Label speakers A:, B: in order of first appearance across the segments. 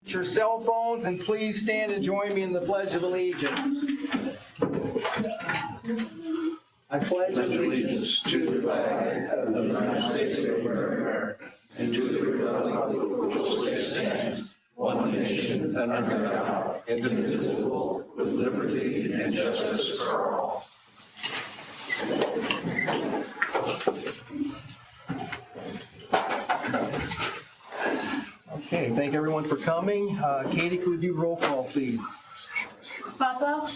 A: Your cell phones, and please stand and join me in the Pledge of Allegiance. I pledge
B: allegiance to the flag of the United States of America and to the republic for which it stands, one nation under God, indivisible, with liberty and justice for all.
A: Okay, thank everyone for coming. Katie, could you roll call, please?
C: Bothwell.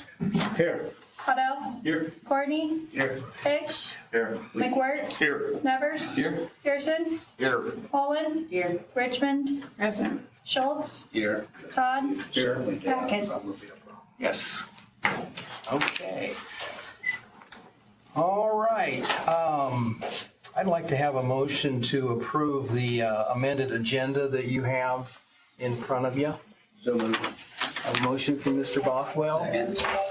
B: Here.
C: Otto.
B: Here.
C: Courtney.
B: Here.
C: Hicks.
B: Here.
C: McWhort.
B: Here.
C: Nevers.
B: Here.
C: Pearson.
B: Here.
C: Poland. Here. Richmond. Present. Schultz.
B: Here.
C: Todd.
B: Here.
C: Atkins.
A: Yes. Okay. All right. I'd like to have a motion to approve the amended agenda that you have in front of you.
B: So moved.
A: A motion from Mr. Bothwell.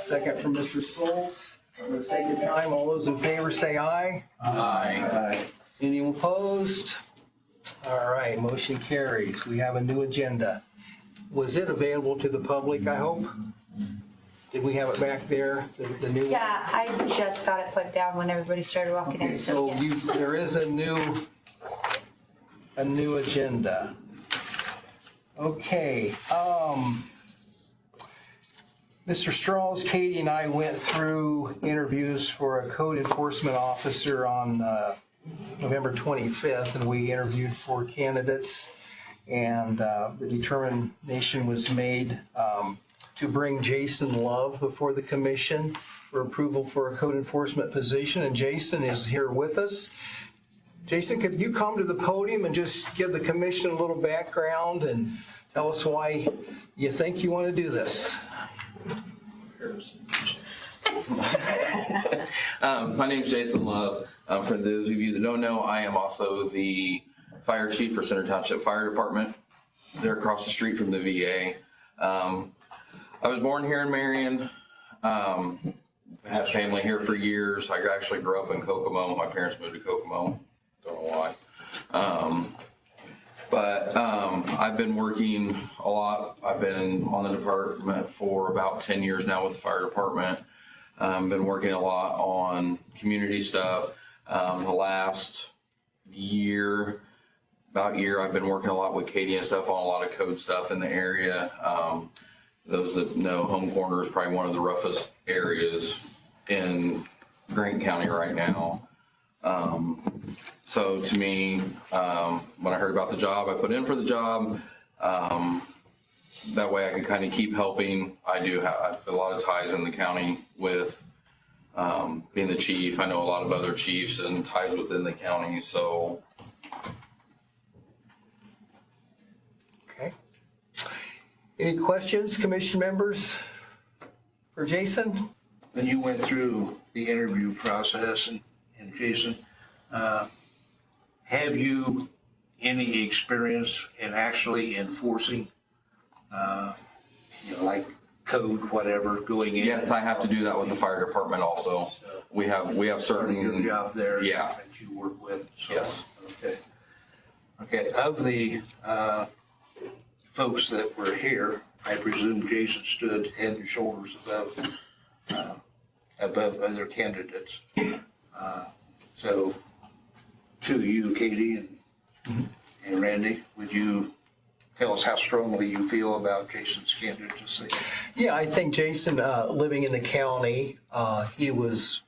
A: Second from Mr. Solz. For the sake of time, all those in favor say aye.
B: Aye.
A: Any opposed? All right, motion carries. We have a new agenda. Was it available to the public, I hope? Did we have it back there, the new?
C: Yeah, I just got it put down when everybody started walking in.
A: So there is a new agenda. Okay, Mr. Strauss, Katie, and I went through interviews for a code enforcement officer on November 25th, and we interviewed 4 candidates, and the determination was made to bring Jason Love before the commission for approval for a code enforcement position, and Jason is here with us. Jason, could you come to the podium and just give the commission a little background and tell us why you think you want to do this?
D: My name is Jason Love. For those of you that don't know, I am also the fire chief for Center Township Fire Department. They're across the street from the VA. I was born here in Marion. Had family here for years. I actually grew up in Kokomo. My parents moved to Kokomo. Don't know why. But I've been working a lot. I've been on the department for about 10 years now with the fire department. Been working a lot on community stuff. The last year, I've been working a lot with Katie and stuff on a lot of code stuff in the area. Those that know, Home Corner is probably one of the roughest areas in Grant County right now. So to me, when I heard about the job, I put in for the job. That way I can kind of keep helping. I have a lot of ties in the county with being the chief. I know a lot of other chiefs and ties within the county, so.
A: Okay. Any questions, commission members, for Jason?
B: When you went through the interview process, and Jason, have you any experience in actually enforcing, like code, whatever, going in?
D: Yes, I have to do that with the fire department also. We have certain.
B: Your job there.
D: Yeah.
B: That you work with. So,
D: Yes.
B: Okay. Of the folks that were here, I presume Jason stood head and shoulders above other candidates. So, to you, Katie and Randy, would you tell us how strongly you feel about Jason's candidacy?
A: Yeah, I think Jason, living in the county, he was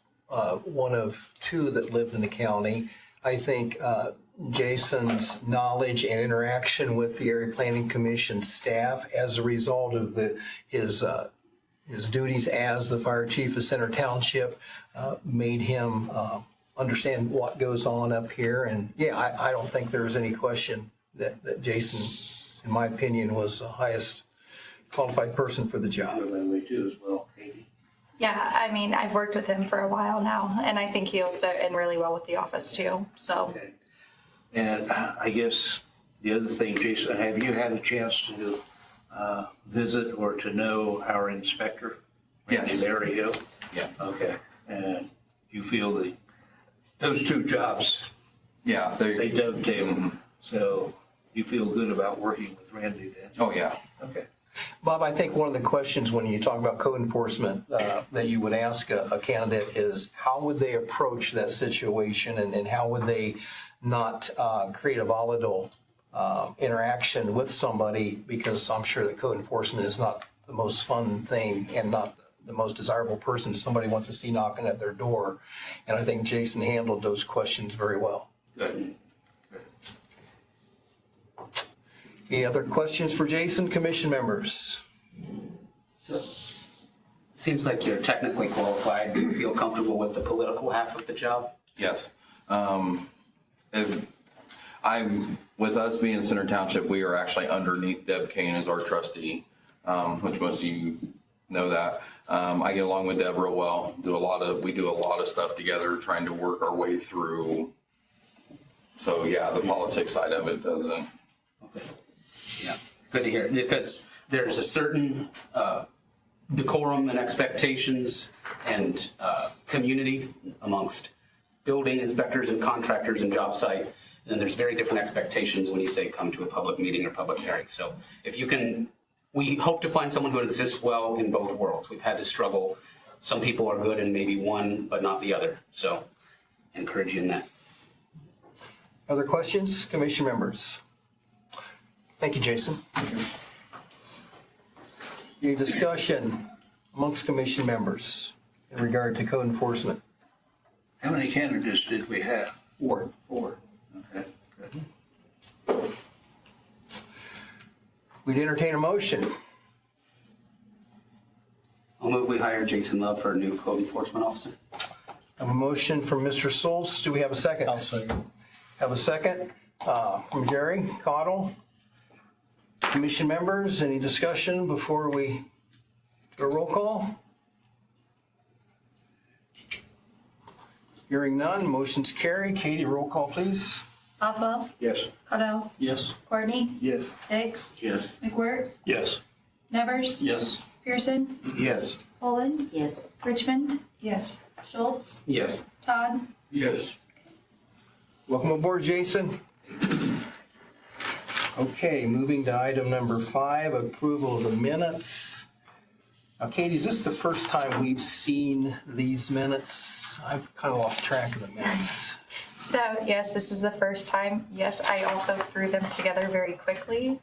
A: one of 2 that lived in the county. I think Jason's knowledge and interaction with the Area Planning Commission staff as a result of his duties as the fire chief of Center Township made him understand what goes on up here. And yeah, I don't think there was any question that Jason, in my opinion, was the highest qualified person for the job.
B: That way too as well, Katie.
C: Yeah, I mean, I've worked with him for a while now, and I think he'll fit in really well with the office too. So.
B: Okay. And I guess the other thing, Jason, have you had a chance to visit or to know our inspector?
D: Yes.
B: Randy Mario?
D: Yeah.
B: Okay. And you feel those 2 jobs,
D: Yeah.
B: they dovetail.
D: Mhm.
B: So You feel good about working with Randy then?
D: Oh, yeah.
B: Okay.
A: Bob, I think one of the questions when you talk about code enforcement that you would ask a candidate is how would they approach that situation and how would they not create a volatile interaction with somebody, because I'm sure that code enforcement is not the most fun thing and not the most desirable person somebody wants to see knocking at their door. And I think Jason handled those questions very well.
D: Good.
A: Any other questions for Jason, commission members?
E: So, seems like you're technically qualified. Do you feel comfortable with the political half of the job?
D: Yes. With us being Center Township, we are actually underneath Deb Kane as our trustee, which most of you know that. I get along with Deb real well. We do a lot of stuff together, trying to work our way through. So yeah, the politics side of it doesn't.
E: Okay. Yeah, good to hear. Because there's a certain decorum and expectations and community amongst building inspectors and contractors and job site. And there's very different expectations when you say come to a public meeting or public hearing. So if you can, we hope to find someone who exists well in both worlds. We've had to struggle. Some people are good in maybe one, but not the other. So encourage you in that.
A: Other questions, commission members? Thank you, Jason. Any discussion amongst commission members in regard to code enforcement?
B: How many candidates did we have?
A: 4.
B: 4. Okay, good.
A: We'd entertain a motion.
E: I'll move we hire Jason Love for a new code enforcement officer.
A: I have a motion from Mr. Solz. Do we have a second?
F: I'll second.
A: Have a second from Jerry Cottle. Commission members, any discussion before we do a roll call? Hearing none, motion's carried. Katie, roll call, please.
C: Bothwell,
B: Yes.
C: Cotto,
F: Yes.
C: Courtney,
F: Yes.
C: Higgs,
B: Yes.
C: McWhirter,
F: Yes.
C: Nevers,
F: Yes.
C: Pearson,
B: Yes.
C: Poland,
G: Yes.
C: Richmond. Yes. Schultz,
E: Yes.
C: Todd.
B: Yes.
A: Welcome aboard, Jason. Okay, moving to item number 5, approval of the minutes. Now, Katie, is this the first time we've seen these minutes? I've kind of lost track of the minutes.
C: So yes, this is the first time. Yes, I also threw them together very quickly.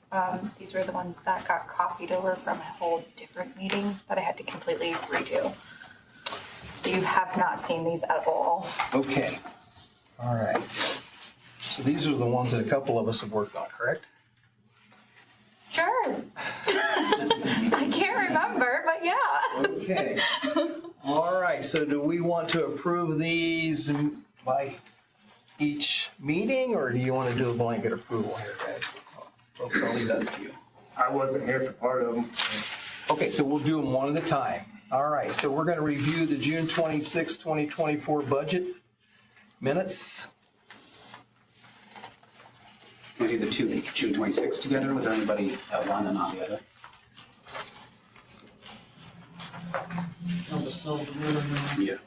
C: These were the ones that got copied over from a whole different meeting that I had to completely redo. So you have not seen these at all.
A: Okay, all right. So these are the ones that a couple of us have worked on, correct?
C: Sure. I can't remember, but yeah.
A: Okay. All right, so do we want to approve these by each meeting, or do you want to do a blanket approval here, guys? Folks, I'll leave that to you.
F: I wasn't here for part of them.
A: Okay, so we'll do them one at a time. All right, so we're going to review the June 26, 2024 budget minutes.
E: Can we do the two June 26 together? Was there anybody at one and not the other? Yeah.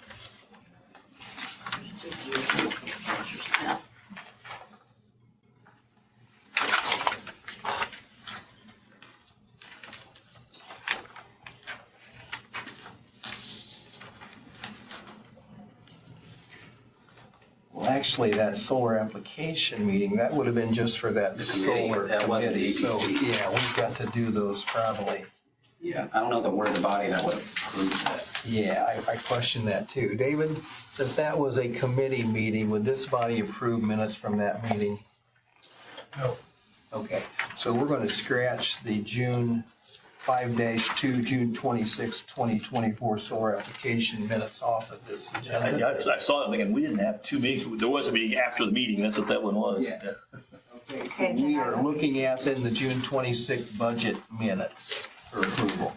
A: Well, actually, that solar application meeting, that would have been just for that
E: committee.
A: solar
E: That wasn't
A: committee. So,
E: APC.
A: yeah, we've got to do those probably.
E: Yeah, I don't know that we're the body that would have approved that.
A: Yeah, I question that too. David, since that was a committee meeting, would this body approve minutes from that meeting?
B: No.
A: Okay, so we're going to scratch the June 5-2, June 26, 2024 solar application minutes off of this agenda.
F: I saw that thinking we didn't have 2 meetings. There was a meeting after the meeting. That's what that one was.
A: Yes. Okay, so we are looking at then the June 26 budget minutes for approval.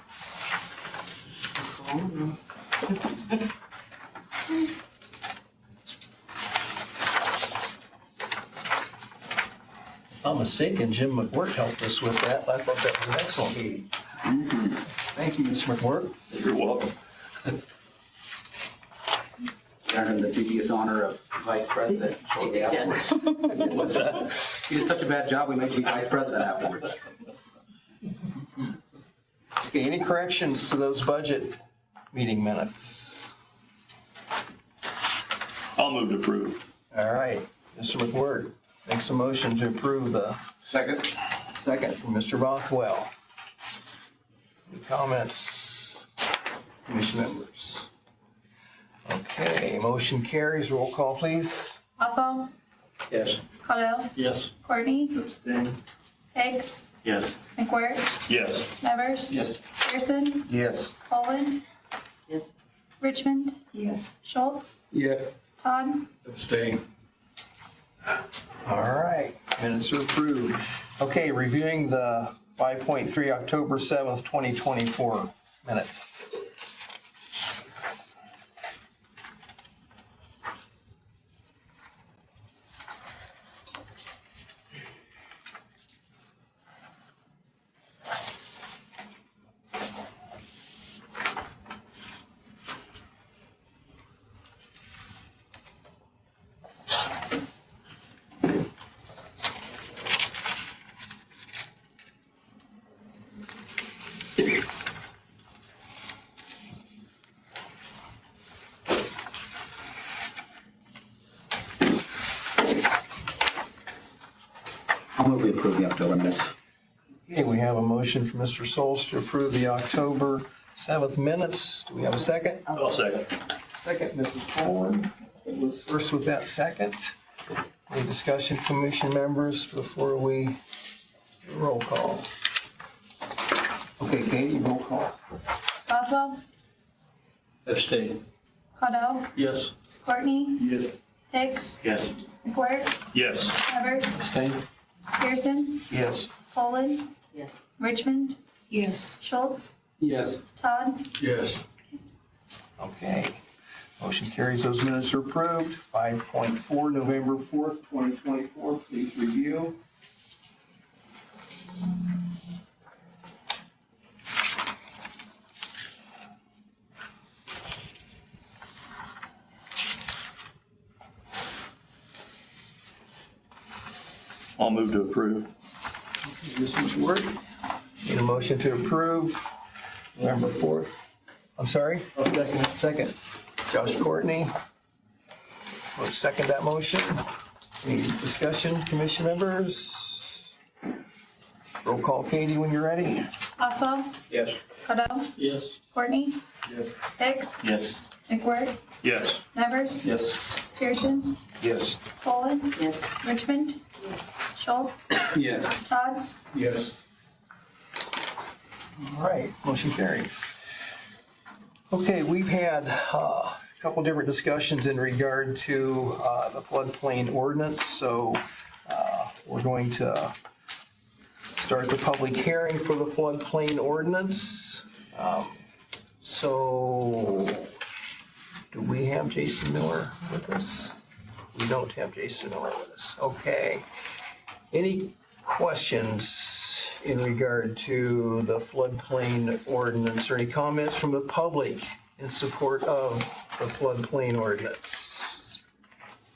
A: If I'm mistaken, Jim McWhirter helped us with that. I thought that was an excellent meeting. Thank you, Mr. McWhirter.
F: You're welcome.
E: earned him the dubious honor of vice president shortly afterwards.
F: What's that?
E: He did such a bad job, we made him vice president afterwards.
A: Okay, any corrections to those budget meeting minutes?
F: I'll move to approve.
A: All right, Mr. McWhirter makes a motion to approve the
D: Second.
A: second from Mr. Bothwell. Any comments, commission members? Okay, motion carries. Roll call, please.
C: Bothwell,
E: Yes.
C: Caudill,
F: Yes.
C: Courtney,
F: Abstain.
C: Hicks,
F: Yes.
C: McWhirter,
F: Yes.
C: Nevers.
E: Yes.
C: Pearson,
A: Yes.
C: Poland.
E: Yes.
C: Richmond. Yes. Schultz,
E: Yes.
C: Todd.
D: Abstain.
A: All right, minutes are approved. Okay, reviewing the 5.3 October 7th, 2024 minutes.
E: I'll move we approve the October minutes.
A: Okay, we have a motion from Mr. Souls to approve the October 7th minutes. Do we have a second?
F: I'll second.
A: Second, Mrs. Poland. It was first with that second. Any discussion, commission members, before we roll call? Okay, Katie, roll call.
C: Bothwell,
F: Abstain.
C: Caudill,
F: Yes.
C: Courtney,
F: Yes.
C: Hicks,
F: Yes.
C: McWhirter,
F: Yes.
C: Nevers.
E: Abstain?
C: Pearson,
A: Yes.
C: Poland.
E: Yes.
C: Richmond. Yes. Schultz,
E: Yes.
C: Todd.
D: Yes.
A: Okay. Motion carries. Those minutes are approved. 5.4, November 4th, 2024. Please review.
F: I'll move to approve.
A: Mr. Word. Need a motion to approve November 4th. I'm sorry? Second. Josh Courtney. Will second that motion. Any discussion, commission members? Roll call, Katie, when you're ready.
C: Bothwell,
E: Yes.
C: Caudill,
F: Yes.
C: Courtney,
F: Yes.
C: Hicks,
F: Yes.
C: McWhirter,
F: Yes.
C: Nevers.
E: Yes.
C: Pearson,
A: Yes.
C: Poland. Yes. Richmond. Yes. Schultz,
E: Yes.
C: Todd.
D: Yes.
A: All right, motion carries. Okay, we've had a couple different discussions in regard to the floodplain ordinance, so we're going to start the public hearing for the floodplain ordinance. So, do we have Jason Miller with us? We don't have Jason Miller with us. Okay. Any questions in regard to the floodplain ordinance, or any comments from the public in support of the floodplain ordinance?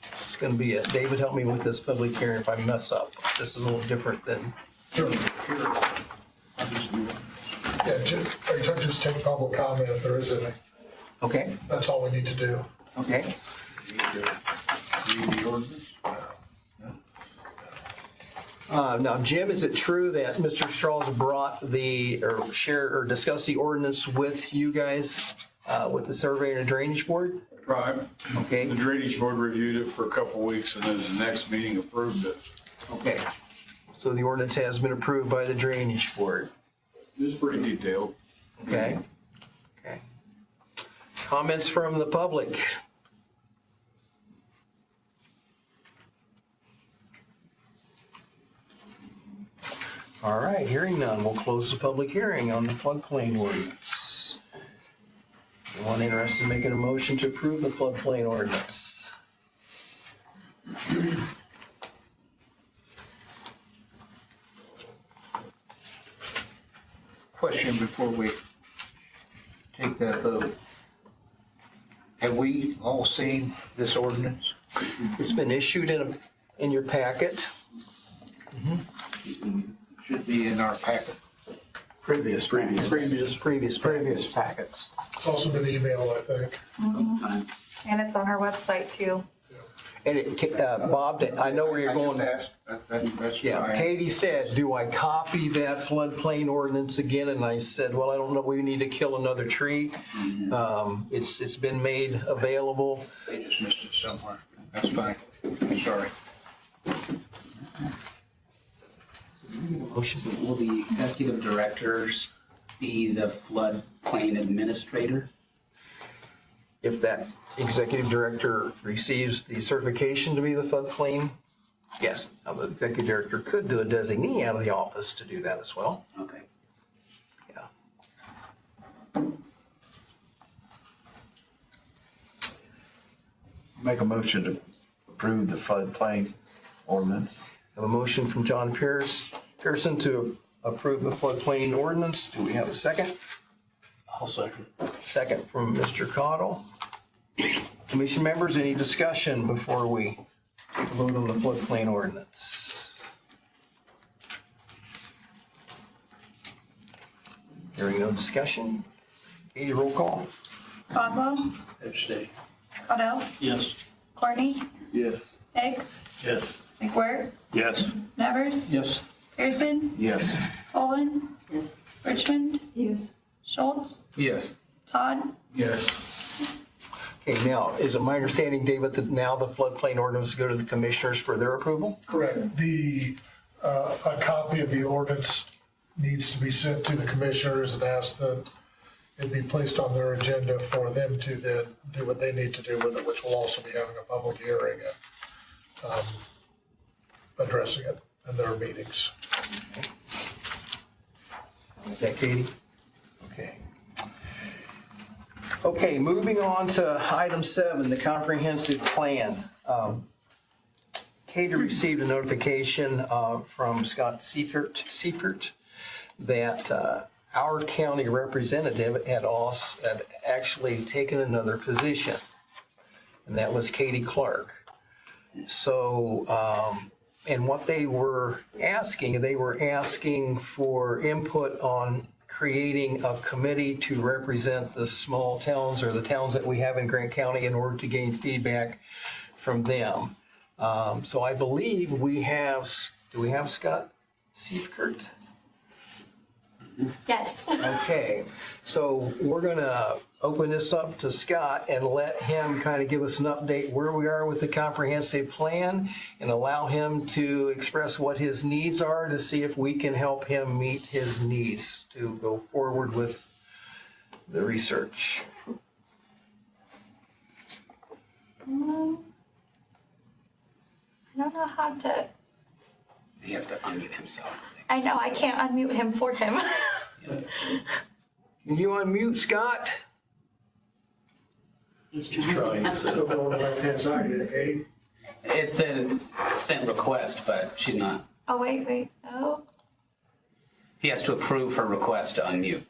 A: This is going to be it. David, help me with this public hearing if I mess up. This is a little different than.
G: Yeah, just take public comment if there is any.
A: Okay,
G: That's all we need to do.
A: okay.
D: Read the ordinance.
A: Now, Jim, is it true that Mr. Strauss brought or discussed the ordinance with you guys, with the survey and the drainage board?
B: Right.
A: Okay,
B: The drainage board reviewed it for a couple of weeks and then the next meeting approved it.
A: okay. So the ordinance has been approved by the drainage board.
B: It's pretty detailed.
A: Okay. Okay. Comments from the public? All right, hearing none, we'll close the public hearing on the floodplain ordinance. Anyone interested in making a motion to approve the floodplain ordinance? Question before we take that vote.
B: Have we all seen this ordinance?
A: It's been issued in your packet.
B: Should be in our packet.
G: Previous
A: Previous
B: Packets.
G: It's also been emailed, I think.
C: And it's on our website too.
A: And Bob, I know where you're going.
B: That's
A: Yeah,
B: why.
A: Katie said, do I copy that floodplain ordinance again? And I said, well, I don't know, we need to kill another tree. It's been made available.
B: They just missed it somewhere. That's fine. Sorry.
A: Motion.
E: Will the executive directors be the floodplain administrator?
A: If that executive director receives the certification to be the floodplain, yes. Now, the executive director could do a designee out of the office to do that as well.
E: Okay.
A: Yeah.
B: Make a motion to approve the floodplain ordinance.
A: I have a motion from John Pearson to approve the floodplain ordinance. Do we have a second?
F: I'll second.
A: Second from Mr. Cottle. Commission members, any discussion before we take a vote on the floodplain ordinance? Hearing no discussion. Katie, roll call.
H: Codwell,
B: Abstain.
H: Caudell,
F: Yes.
H: Courtney,
F: Yes.
H: Higgs,
F: Yes.
H: McWhirter,
F: Yes.
H: Nevers,
F: Yes.
H: Pearson,
B: Yes.
H: Poland,
C: Yes.
H: Richmond,
C: Yes.
H: Schultz,
E: Yes.
H: Todd,
B: Yes.
A: Okay, now, is it my understanding, David, that now the floodplain ordinance go to the commissioners for their approval?
G: Correct. A copy of the ordinance needs to be sent to the commissioners and ask that it be placed on their agenda for them to then do what they need to do with it, which will also be having a public hearing and addressing it in their meetings.
A: Is that Katie? Okay. Okay, moving on to item 7, the comprehensive plan. Katie received a notification from Scott Seifert that our county representative had actually taken another position, and that was Katie Clark. So, and what they were asking for input on creating a committee to represent the small towns or the towns that we have in Grant County in order to gain feedback from them. So I believe do we have Scott Seifert?
C: Yes.
A: Okay, so we're gonna open this up to Scott and let him kind of give us an update where we are with the comprehensive plan and allow him to express what his needs are to see if we can help him meet his needs to go forward with the research.
C: I don't know how to.
E: He has to unmute himself.
C: I know, I can't unmute him for him.
A: Can you unmute, Scott?
F: Let's just try.
E: It said sent request, but she's not.
C: Oh, wait. Oh,
E: He has to approve her request to unmute.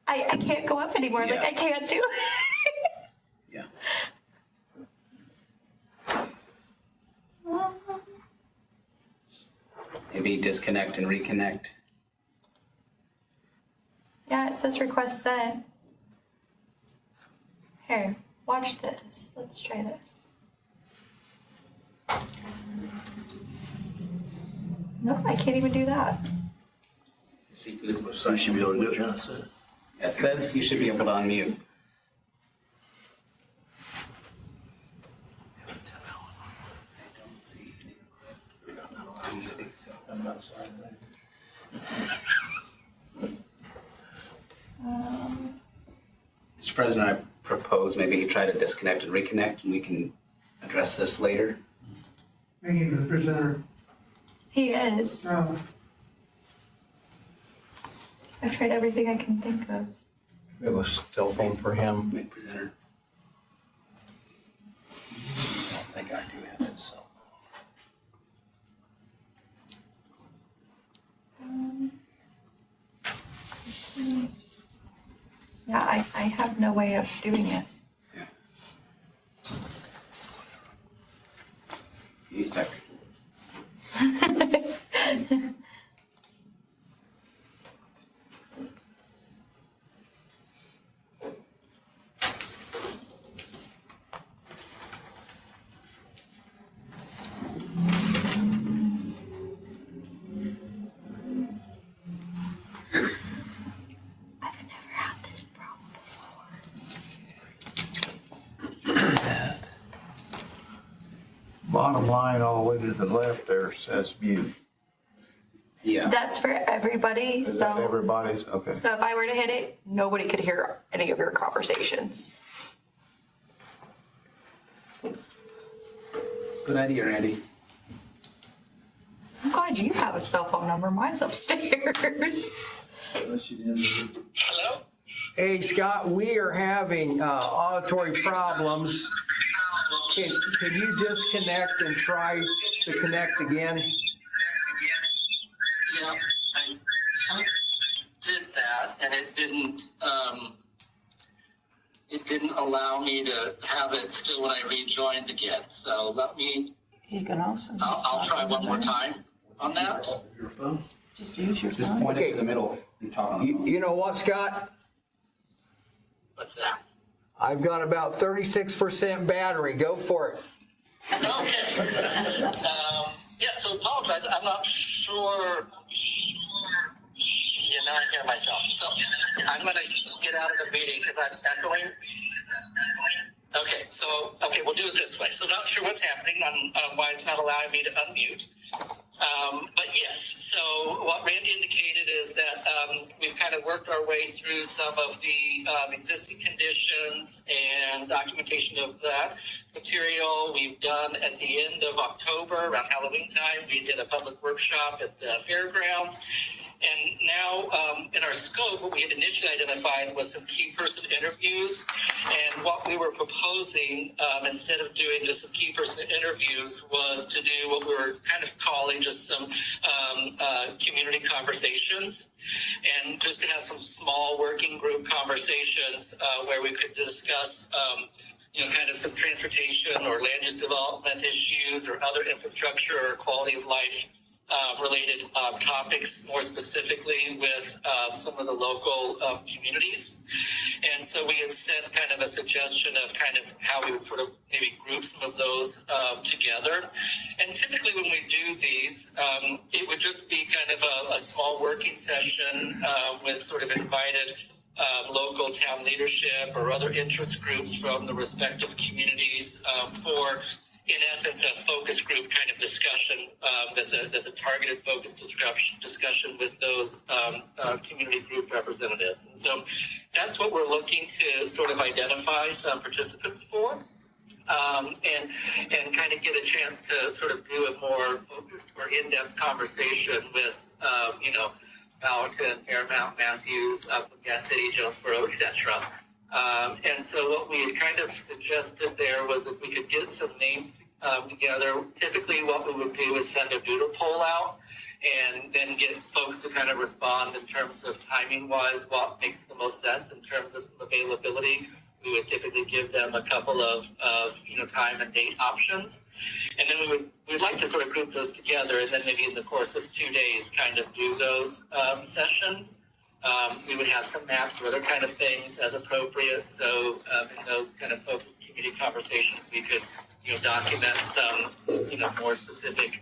C: I can't go up anymore. Like,
E: Yeah.
C: I can't do it.
E: Yeah. Maybe disconnect and reconnect.
C: Yeah, it says request sent. Here, watch this. Let's try this. Nope, I can't even do that.
F: I should be able to do it.
E: It says you should be able to unmute. I don't see any request. Unmuting, so. Mr. President, I propose maybe you try to disconnect and reconnect, and we can address this later.
I: Making the presenter.
C: He is.
I: No.
C: I've tried everything I can think of.
A: It was cell phone for him.
E: Make presenter.
A: I don't think I do have his cell
C: Yeah, I have no way of doing this.
E: He's tech.
C: I've never had this problem before.
B: Bottom line, all the way to the left there says mute.
E: Yeah.
C: That's for everybody,
B: Is that
C: so,
B: everybody's? Okay.
C: so if I were to hit it, nobody could hear any of your conversations.
E: Good idea, Randy.
C: I'm glad you have a cell phone number. Mine's upstairs.
A: Hello? Hey, Scott, we are having auditory problems. Can you disconnect and try to connect again?
J: Yeah, I did that, and it didn't allow me to have it still when I rejoined again. So let me,
K: You can also.
J: I'll try one more time on that.
K: Just use your
E: Just
K: phone.
E: point it
A: Okay.
E: to the middle and talk on the phone.
A: You know what, Scott?
J: What's that?
A: I've got about 36% battery. Go for it.
J: Okay. Yeah, so apologize. I'm not sure. Yeah, now I hear myself. So I'm going to get out of the meeting because I'm echoing. Okay, we'll do it this way. So not sure what's happening on why it's not allowing me to unmute. But yes, so what Randy indicated is that we've kind of worked our way through some of the existing conditions and documentation of that material. We've done at the end of October, around Halloween time, we did a public workshop at the fairgrounds. And now in our scope, what we had initially identified was some key person interviews. And what we were proposing, instead of doing just some key person interviews, was to do what we were kind of calling just some community conversations. And just to have some small working group conversations where we could discuss kind of some transportation or land use development issues or other infrastructure or quality of life related topics, more specifically with some of the local communities. And so we had sent kind of a suggestion of kind of how we would sort of maybe group some of those together. And typically when we do these, it would just be kind of a small working session with sort of invited local town leadership or other interest groups from the respective communities for, in essence, a focus group kind of discussion that's a targeted focus discussion with those community group representatives. And so that's what we're looking to sort of identify some participants for. And kind of get a chance to sort of do a more focused or in-depth conversation with, Gallatin, Fairmount, Matthews, Gas City, Jonesboro, etc. And so what we had kind of suggested there was if we could get some names together, typically what we would do is send a doodle poll out and then get folks to kind of respond in terms of timing-wise, what makes the most sense in terms of some availability. We would typically give them a couple of time and date options. And then we'd like to sort of group those together and then maybe in the course of 2 days kind of do those sessions. We would have some maps or other kind of things as appropriate. So in those kind of focused community conversations, we could, document some, more specific,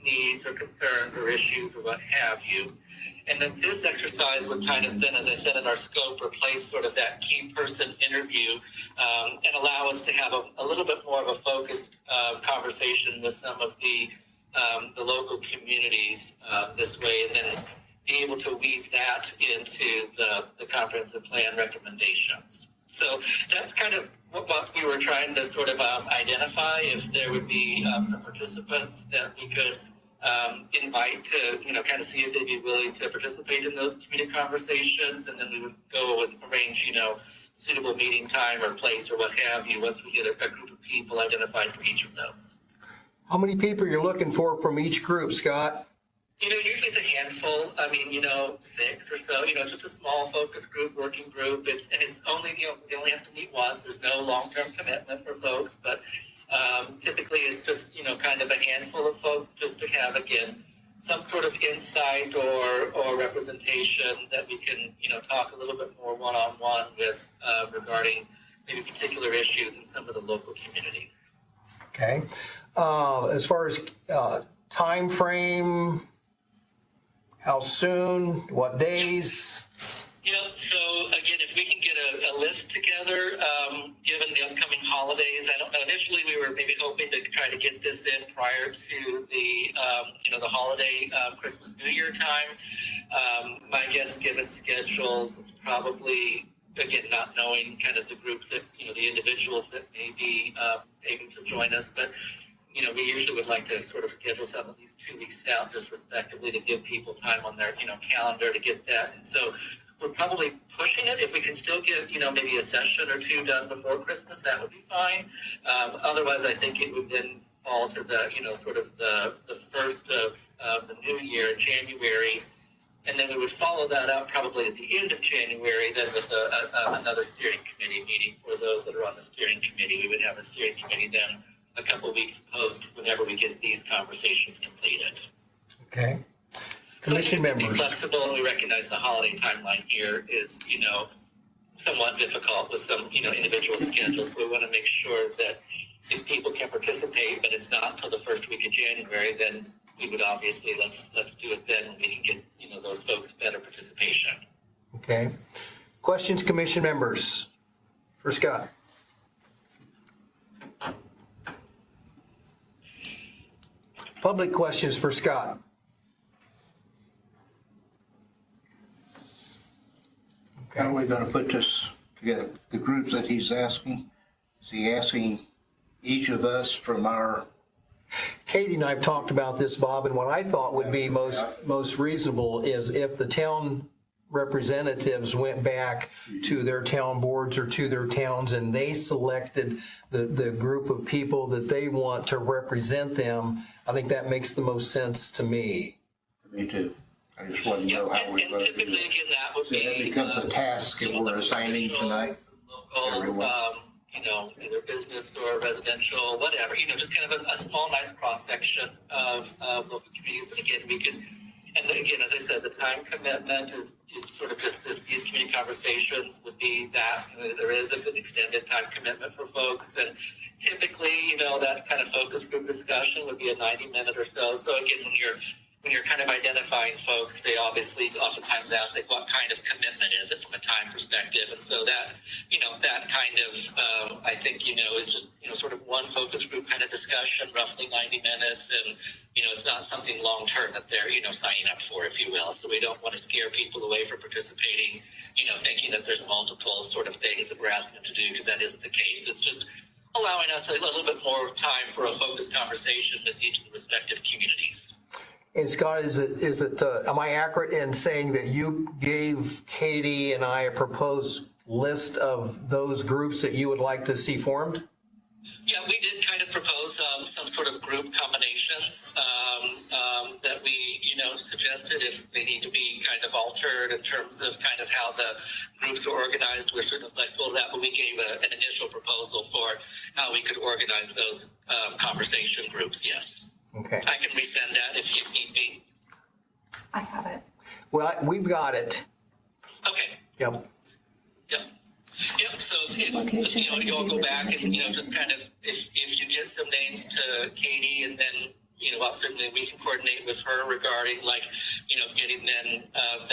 J: needs or concerns or issues or what have you. And then this exercise would kind of then, as I said in our scope, replace sort of that key person interview and allow us to have a little bit more of a focused conversation with some of the local communities this way, and then be able to weave that into the comprehensive plan recommendations. So that's kind of what we were trying to sort of identify, if there would be some participants that we could invite to, kind of see if they'd be willing to participate in those community conversations, and then we would go and arrange, suitable meeting time or place or what have you once we get a group of people identified for each of those.
A: How many people you're looking for from each group, Scott?
J: Usually it's a handful. I mean, 6 or so. Just a small focus group, working group. It's only, they only have to meet once. There's no long-term commitment for folks, but Typically, it's just, kind of a handful of folks just to have, again, some sort of insight or representation that we can, talk a little bit more one-on-one with regarding maybe particular issues in some of the local communities.
A: Okay. As far as time frame, how soon, what days?
J: Yep. So again, if we can get a list together, given the upcoming holidays, I don't know. Initially, we were maybe hoping to try to get this in prior to the the holiday Christmas New Year time. My guess, given schedules, it's probably, again, not knowing kind of the group that the individuals that may be able to join us, but we usually would like to sort of schedule something at least 2 weeks out, just respectively, to give people time on their calendar to get that. And so we're probably pushing it. If we can still get, maybe a session or two done before Christmas, that would be fine. Otherwise, I think it would then fall to the, sort of the first of the new year in January. And then we would follow that up probably at the end of January, then with another steering committee meeting for those that are on the steering committee. We would have a steering committee then a couple of weeks post whenever we get these conversations completed.
A: Okay. Commission
J: so be
A: members.
J: Flexible, and we recognize the holiday timeline here is, somewhat difficult with some, individual schedules. So we want to make sure that if people can participate, but it's not until the first week of January, then we would obviously let's do it then when we can get, those folks better participation.
A: Okay. Questions, commission members? For Scott. Public questions for Scott.
L: How are we going to put this together? The groups that he's asking, is he asking each of us from our?
A: Katie and I have talked about this, Bob, and what I thought would be most reasonable is if the town representatives went back to their town boards or to their towns and they selected the group of people that they want to represent them. I think that makes the most sense to me.
L: Me too. I just want to know how we're going to do
J: Typically,
L: it.
J: again, that would
L: So that
J: be
L: becomes a task that we're assigning tonight.
J: Local, either business or residential, whatever. Just kind of a small, nice cross section of local communities. And again, we could. And again, as I said, the time commitment is sort of just these community conversations would be that there is an extended time commitment for folks. And typically, that kind of focus group discussion would be a 90-minute or so. So again, when you're kind of identifying folks, they obviously oftentimes ask, like, what kind of commitment is it from a time perspective? And so that, that kind of, I think, is just, sort of one focus group kind of discussion, roughly 90 minutes. And, it's not something long-term that they're, signing up for, if you will. So we don't want to scare people away from participating, thinking that there's multiple sort of things that we're asking them to do, because that isn't the case. It's just allowing us a little bit more time for a focused conversation with each of the respective communities.
A: And Scott, is it? Am I accurate in saying that you gave Katie and I a proposed list of those groups that you would like to see formed?
J: Yeah, we did kind of propose some sort of group combinations that we, suggested if they need to be kind of altered in terms of kind of how the groups are organized. We're certainly flexible to that, but we gave an initial proposal for how we could organize those conversation groups, yes.
A: Okay.
J: I can resend that if need be.
C: I have it.
A: Well, we've got it.
J: Okay.
A: Yep.
J: Yep. So if you all go back and just kind of if you get some names to Katie, and then well, certainly we can coordinate with her regarding getting then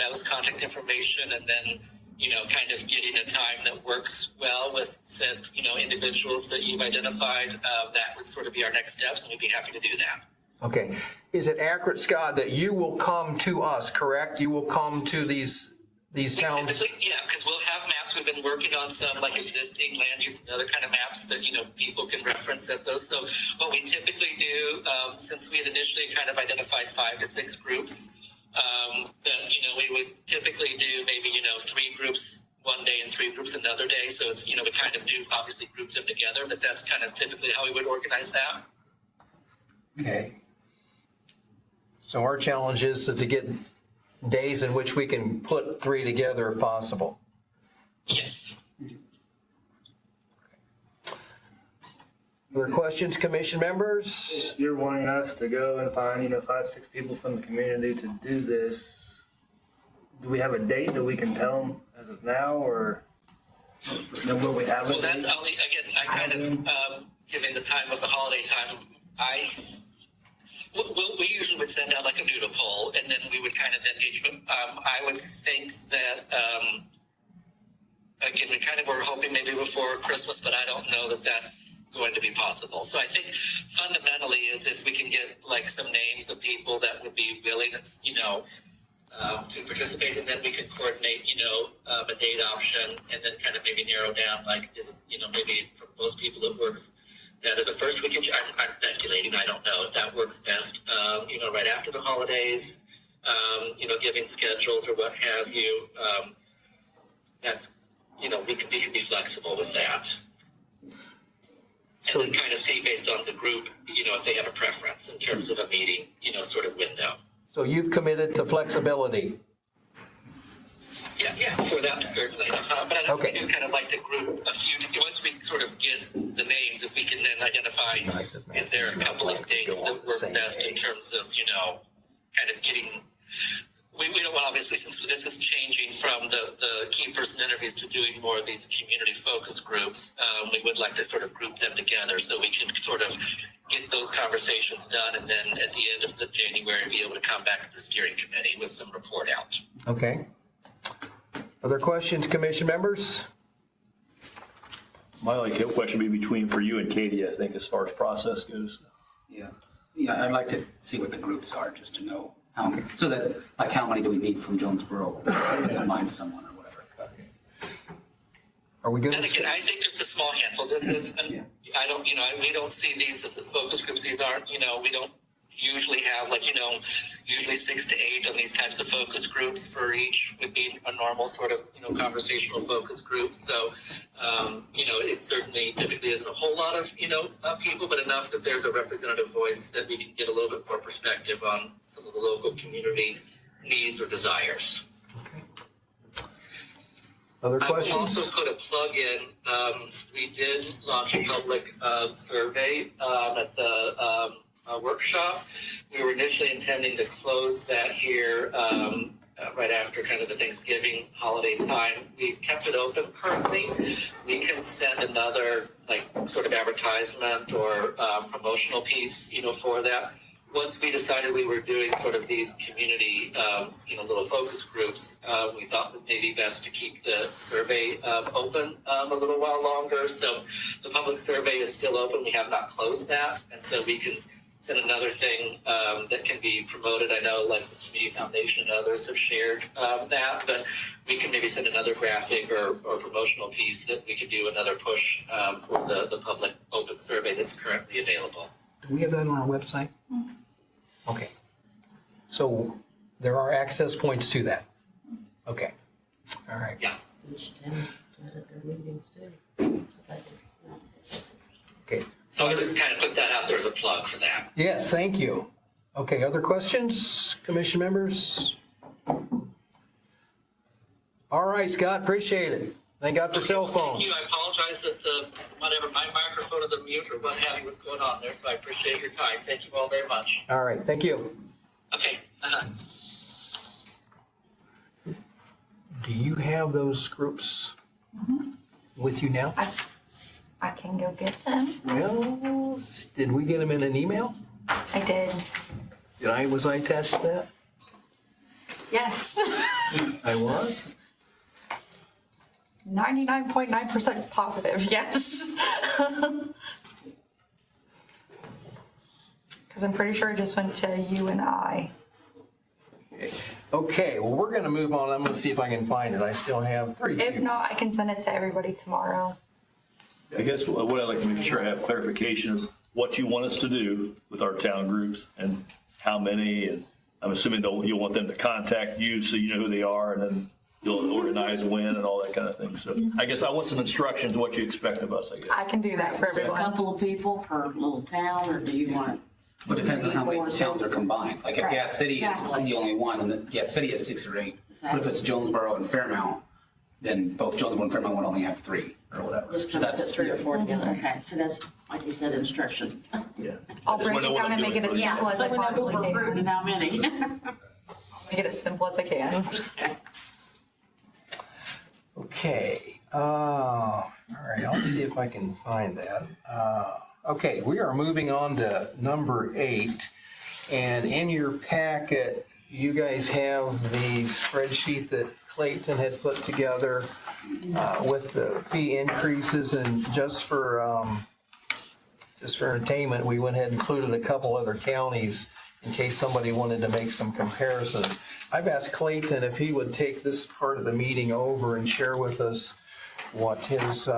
J: those contact information, and then kind of getting a time that works well with said individuals that you've identified. That would sort of be our next steps, and we'd be happy to do that.
A: Okay. Is it accurate, Scott, that you will come to us, correct? You will come to these towns?
J: Typically, yeah, because we'll have maps. We've been working on some existing land use and other kind of maps that, people can reference at those. So what we typically do, since we had initially kind of identified 5 to 6 groups, that, we would typically do maybe, 3 groups one day and 3 groups another day. So it's, we kind of do obviously group them together, but that's kind of typically how we would organize that.
A: Okay. So our challenge is to get days in which we can put 3 together if possible.
J: Yes.
A: Other questions, commission members?
M: You're wanting us to go and find, 5, 6 people from the community to do this. Do we have a date that we can tell them as of now, or will we have a
J: Well,
M: date?
J: that's only, again, I kind of, given the time of the holiday time, we usually would send out like a doodle poll, and then we would kind of then gauge, I would think that, again, we kind of were hoping maybe before Christmas, but I don't know that that's going to be possible. So I think fundamentally is if we can get like some names of people that would be willing, to participate, and then we can coordinate, a date option, and then kind of maybe narrow down, like, is it, maybe for most people it works better the first weekend. I'm speculating, I don't know if that works best, right after the holidays, giving schedules or what have you. That's, we can be flexible with that.
A: So,
J: And then kind of see based on the group, if they have a preference in terms of a meeting, sort of window.
A: so you've committed to flexibility.
J: Yeah, for that certainly. But I think
A: Okay.
J: we do kind of like to group a few, once we sort of get the names, if we can then identify, is there a couple of dates that work best in terms of, kind of getting, we don't want, obviously, since this is changing from the key person interviews to doing more of these community focus groups, we would like to sort of group them together so we can sort of get those conversations done, and then at the end of the January, be able to come back to the steering committee with some report out.
A: Okay. Other questions, commission members?
F: My only question would be for you and Katie, I think, as far as process goes.
E: Yeah, I'd like to see what the groups are, just to know how, so that, like, how many do we need from Jonesboro to combine to someone or whatever.
A: Are we good?
J: And again, I think just a small handful. This is, I don't, we don't see these as focus groups. These aren't, we don't usually have like, usually 6 to 8 on these types of focus groups for each would be a normal sort of, conversational focus group. So, it certainly typically isn't a whole lot of, people, but enough that there's a representative voice that we can get a little bit more perspective on some of the local community needs or desires.
A: Other
J: I will
A: questions?
J: also put a plug in. We did launch a public survey at the workshop. We were initially intending to close that here right after kind of the Thanksgiving holiday time. We've kept it open currently. We can send another like sort of advertisement or promotional piece, for that. Once we decided we were doing sort of these community, little focus groups, we thought it may be best to keep the survey open a little while longer. So the public survey is still open. We have not closed that. And so we can send another thing that can be promoted. I know like the Community Foundation and others have shared that, but we can maybe send another graphic or promotional piece that we could do another push for the public open survey that's currently available.
A: Do we have that on our website? Okay. So there are access points to that. Okay. All right.
J: Yeah.
A: Okay.
J: So I just kind of put that out there as a plug for that.
A: Yes, thank you. Okay, other questions, commission members? All right, Scott, appreciate it. Thank God for cell phones.
J: Thank you. I apologize that whatever my microphone or the mute or what have you was going on there, so I appreciate your time. Thank you all very much.
A: All right, thank you.
J: Okay.
A: Do you have those groups with you now?
C: I can go get them.
A: Well, did we get them in an email?
C: I did.
A: Was I attached to that?
C: Yes.
A: I was?
C: 99.9% positive, yes. Because I'm pretty sure it just went to you and I.
A: Okay, well, we're going to move on. I'm going to see if I can find it. I still have 3.
C: If not, I can send it to everybody tomorrow.
F: I guess what I'd like to make sure I have clarification is what you want us to do with our town groups and how many, and I'm assuming you'll want them to contact you so you know who they are, and then you'll organize when and all that kind of thing. So I guess I want some instructions, what you expect of us, I guess.
C: I can do that for
K: A
C: everyone.
K: couple of people per little town, or do you want?
E: Well, it depends on how many towns are combined. Like if Gas City is the only one, and Gas City has 6 or 8. But if it's Jonesboro and Fairmount, then both Jonesboro and Fairmont would only have 3 or whatever.
K: Just
E: So
K: kind of put 3 or 4
C: Mm-hmm.
K: together. Okay, so that's, like you said, instruction.
F: Yeah.
C: I'll
F: I just
C: break
F: wanna
C: it
F: know what
C: down
F: I'm
C: and make
F: doing
C: it as
F: first.
C: simple as
K: So
C: I
K: we know who
C: possibly
K: we're recruiting
C: can.
K: and how many.
C: Make it as simple as I can.
A: Okay, all right, I'll see if I can find that. Okay, we are moving on to number 8. And in your packet, you guys have the spreadsheet that Clayton had put together with the fee increases. And just for entertainment, we went ahead and included a couple other counties in case somebody wanted to make some comparisons. I've asked Clayton if he would take this part of the meeting over and share with us what his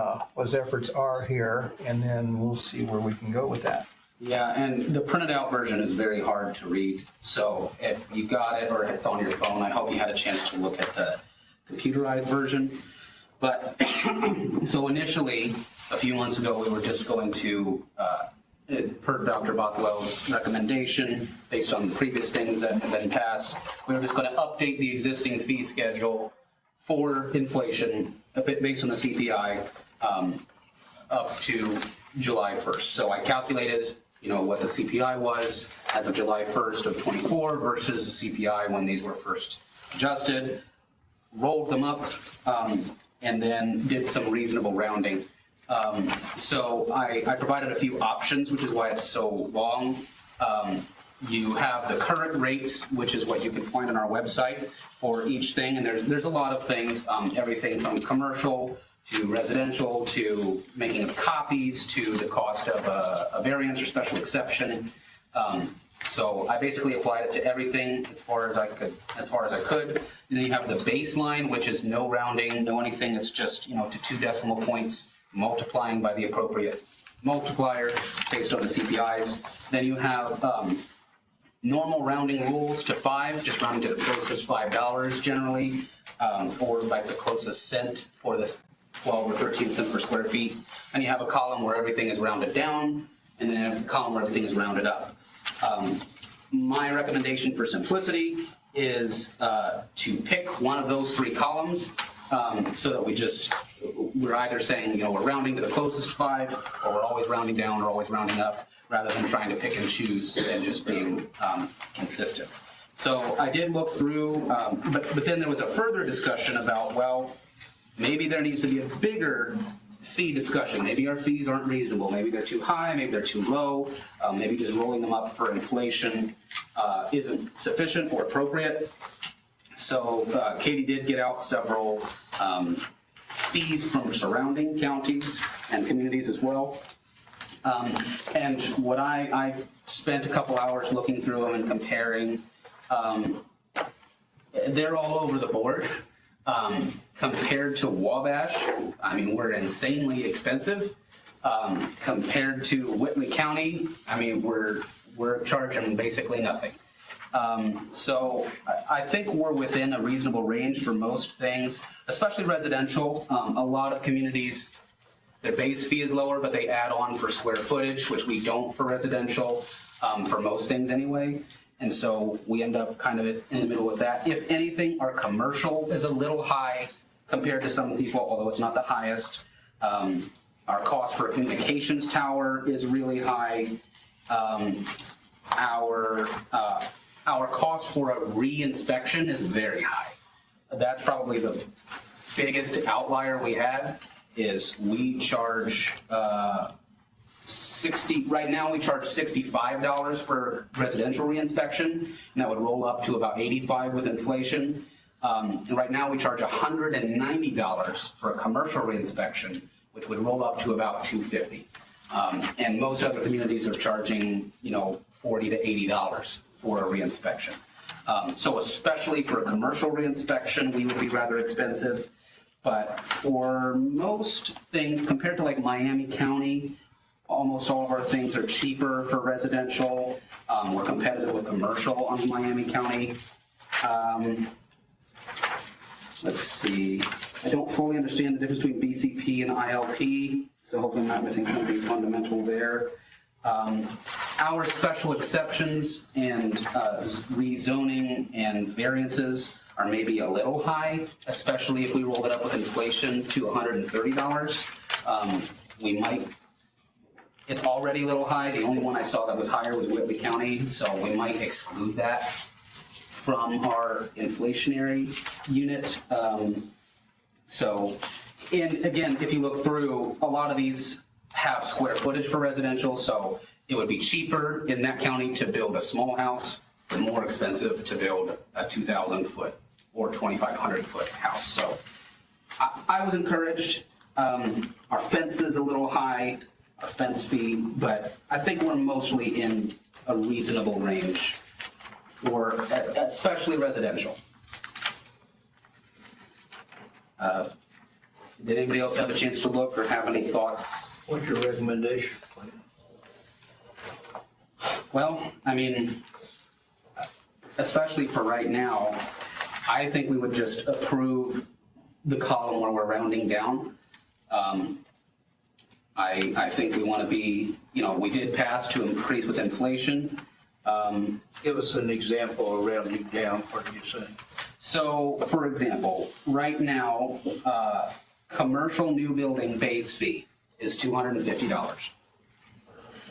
A: efforts are here, and then we'll see where we can go with that.
E: Yeah, and the printed out version is very hard to read. So if you got it or it's on your phone, I hope you had a chance to look at the computerized version. But so initially, a few months ago, we were just going to, per Dr. Bothwell's recommendation, based on the previous things that have been passed, we were just going to update the existing fee schedule for inflation, a bit based on the CPI, up to July 1st. So I calculated, what the CPI was as of July 1st of 24 versus the CPI when these were first adjusted, rolled them up, and then did some reasonable rounding. So I provided a few options, which is why it's so long. You have the current rates, which is what you can find on our website for each thing, and there's a lot of things, everything from commercial to residential to making of copies to the cost of a variance or special exception. So I basically applied it to everything as far as I could. And then you have the baseline, which is no rounding, no anything. It's just to 2 decimal points, multiplying by the appropriate multiplier based on the CPIs. Then you have normal rounding rules to 5, just rounding to the closest $5 generally, or like the closest cent for this 12 or 13 cents per square feet. And you have a column where everything is rounded down, and then a column where everything is rounded up. My recommendation for simplicity is to pick one of those 3 columns, so that we're either saying, we're rounding to the closest 5, or we're always rounding down or always rounding up, rather than trying to pick and choose and just being consistent. So I did look through, but then there was a further discussion about, well, maybe there needs to be a bigger fee discussion. Maybe our fees aren't reasonable. Maybe they're too high. Maybe they're too low. Maybe just rolling them up for inflation isn't sufficient or appropriate. So Katie did get out several fees from surrounding counties and communities as well. And what I spent a couple hours looking through them and comparing. They're all over the board. Compared to Wabash, I mean, we're insanely expensive. Compared to Whitley County, I mean, we're charging basically nothing. So I think we're within a reasonable range for most things, especially residential. A lot of communities, their base fee is lower, but they add on for square footage, which we don't for residential, for most things anyway. And so we end up kind of in the middle with that. If anything, our commercial is a little high compared to some people, although it's not the highest. Our cost for a communications tower is really high. Our cost for a re-inspection is very high. That's probably the biggest outlier we had. Is we charge right now we charge $65 for residential reinspection, and that would roll up to about $85 with inflation. And right now we charge $190 for a commercial reinspection, which would roll up to about $250. And most other communities are charging, $40 to $80 for a reinspection. So especially for a commercial reinspection, we would be rather expensive. But for most things, compared to like Miami County, almost all of our things are cheaper for residential. We're competitive with commercial on Miami County. Let's see. I don't fully understand the difference between BCP and ILP, so hopefully I'm not missing something fundamental there. Our special exceptions and rezoning and variances are maybe a little high, especially if we rolled it up with inflation to $130. We might, it's already a little high. The only one I saw that was higher was Whitley County, so we might exclude that from our inflationary unit. And again, if you look through, a lot of these have square footage for residential, so it would be cheaper in that county to build a small house, but more expensive to build a 2,000 foot or 2,500 foot house. So I was encouraged. Our fence is a little high, our fence fee, but I think we're mostly in a reasonable range for especially residential. Did anybody else have a chance to look or have any thoughts?
L: What's your recommendation?
E: Well, I mean, especially for right now, I think we would just approve the column where we're rounding down. I think we want to be, we did pass to increase with inflation.
L: Give us an example of rounding down, what are you saying?
E: So, for example, right now, commercial new building base fee is $250.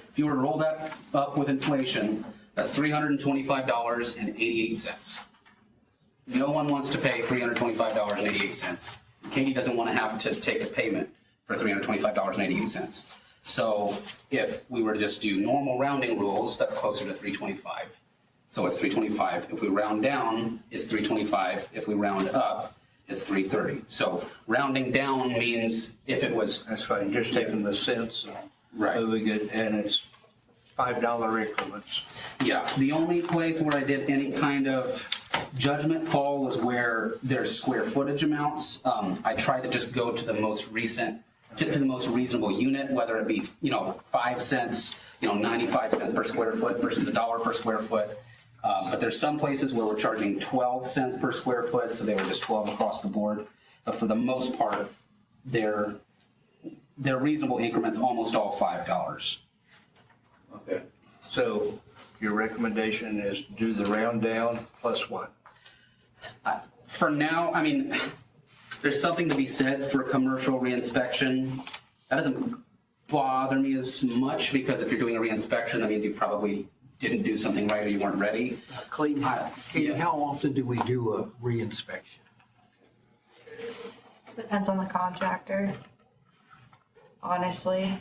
E: If you were to roll that up with inflation, that's $325.88. No one wants to pay $325.88. Katie doesn't want to have to take a payment for $325.88. So if we were to just do normal rounding rules, that's closer to $325. So it's $325. If we round down, it's $325. If we round up, it's $330. So rounding down means if it was...
L: That's fine, just taking the cents and
E: Right.
L: moving it, and it's $5 increments.
E: Yeah, the only place where I did any kind of judgment call was where there's square footage amounts. I tried to just go to the most recent, to the most reasonable unit, whether it be, 5 cents, 95 cents per square foot versus $1 per square foot. But there's some places where we're charging 12 cents per square foot, so they were just 12 across the board. But for the most part, they're reasonable increments, almost all $5.
L: Okay. So your recommendation is to do the round down plus what?
E: For now, I mean, there's something to be said for commercial reinspection. That doesn't bother me as much because if you're doing a reinspection, that means you probably didn't do something right or you weren't ready.
A: Clayton, Katie,
E: Yeah.
A: how often do we do a reinspection?
C: Depends on the contractor. Honestly,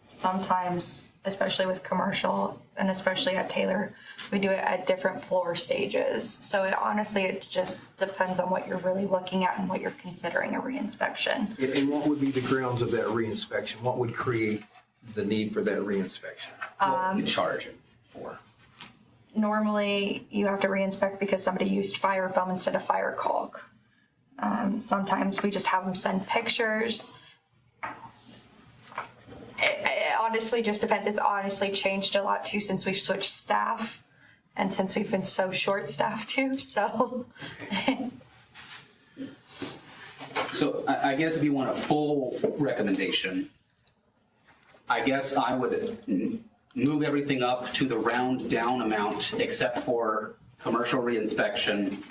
C: sometimes, especially with commercial and especially at Taylor, we do it at different floor stages. So it just depends on what you're really looking at and what you're considering a reinspection.
A: And what would be the grounds of that reinspection? What would create the need for that reinspection?
E: What we charge it for.
C: Normally, you have to reinspect because somebody used fire foam instead of fire caulk. Sometimes we just have them send pictures. It honestly just depends. It's honestly changed a lot too since we've switched staff and since we've been so short-staffed too, so.
E: So I guess if you want a full recommendation, I guess I would move everything up to the round down amount except for commercial reinspection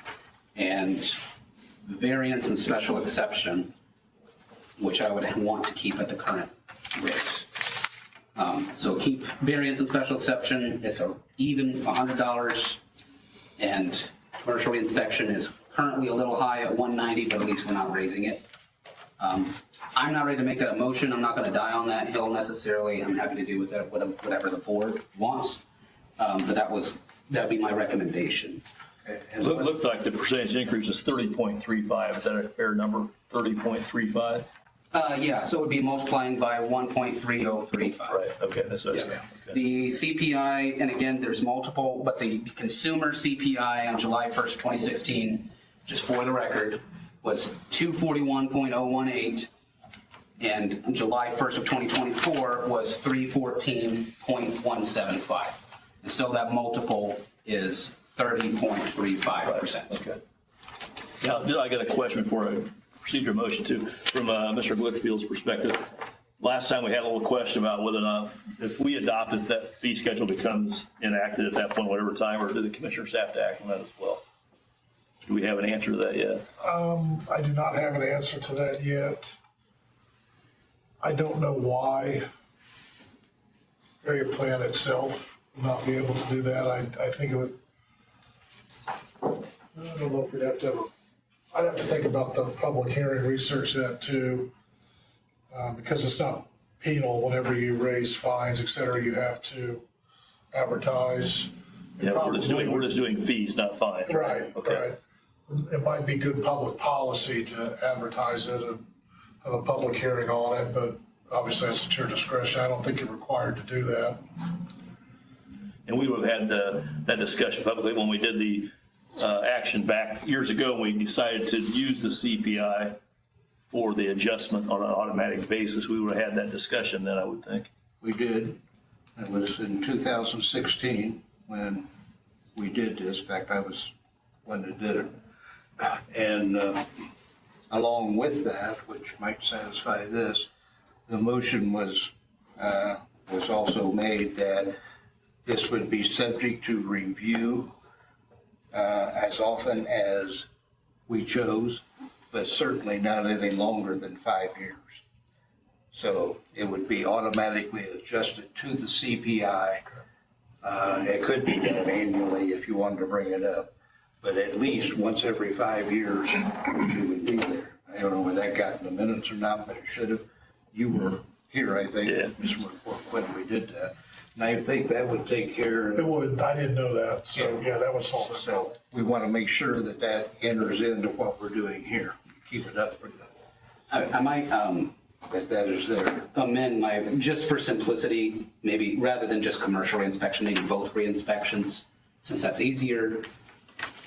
E: and variance and special exception, which I would want to keep at the current rates. So keep variance and special exception, it's even $100, and commercial reinspection is currently a little high at $190, but at least we're not raising it. I'm not ready to make that a motion. I'm not going to die on that hill necessarily. I'm happy to do with that whatever the board wants, but that'd be my recommendation.
L: Okay, and
F: Looked like the percentage increase is 30.35. Is that a fair number? 30.35?
E: Yeah, so it would be multiplying by 1.3035.
F: Right, okay, that's what I was saying. Okay.
E: The CPI, and again, there's multiple, but the consumer CPI on July 1st, 2016, just for the record, was 241.018, and on July 1st of 2024 was 314.175. And so that multiple is 30.35%.
F: Okay. Now, I got a question before I proceed to a motion too, from Mr. Glickfield's perspective. Last time we had a little question about whether or not, if we adopted, that fee schedule becomes enacted at that point, whatever time, or do the commissioners have to act on that as well? Do we have an answer to that yet?
G: I do not have an answer to that yet. I don't know why area plan itself would not be able to do that. I think it would, I don't know if we'd have to, I'd have to think about the public hearing, research that too. Because it's not penal whenever you raise fines, et cetera, you have to advertise.
F: Yeah, we're just doing fees, not fines.
G: Right,
F: Okay.
G: right. It might be good public policy to advertise it and have a public hearing on it, but obviously that's at your discretion. I don't think you're required to do that.
F: And we would have had that discussion publicly when we did the action back years ago, when we decided to use the CPI for the adjustment on an automatic basis. We would have had that discussion then, I would think.
L: We did. It was in 2016 when we did this. In fact, I was one that did it. And along with that, which might satisfy this, the motion was also made that this would be subject to review as often as we chose, but certainly not any longer than 5 years. So it would be automatically adjusted to the CPI. It could be done annually if you wanted to bring it up, but at least once every 5 years, it would be there. I don't know whether that got in the minutes or not, but it should have. You were here, I think,
F: Yeah.
L: when we did that. And I think that would take care of.
G: It would, I didn't know that, so yeah, that would solve it.
L: So we want to make sure that that enters into what we're doing here. Keep it up for the,
E: I might
L: that is there.
E: amend my, just for simplicity, maybe rather than just commercial reinspection, maybe both re-inspections, since that's easier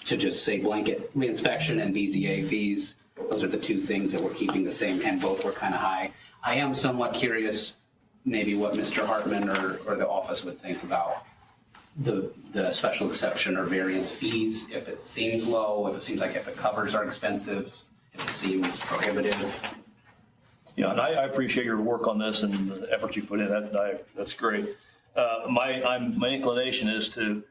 E: to just say blanket reinspection and BZA fees. Those are the two things that we're keeping the same, and both were kind of high. I am somewhat curious maybe what Mr. Hartman or the office would think about the special exception or variance fees, if it seems low, if it seems like if the covers are expensive, if it seems prohibitive.
F: Yeah, and I appreciate your work on this and the effort you put in. That's great. My inclination is to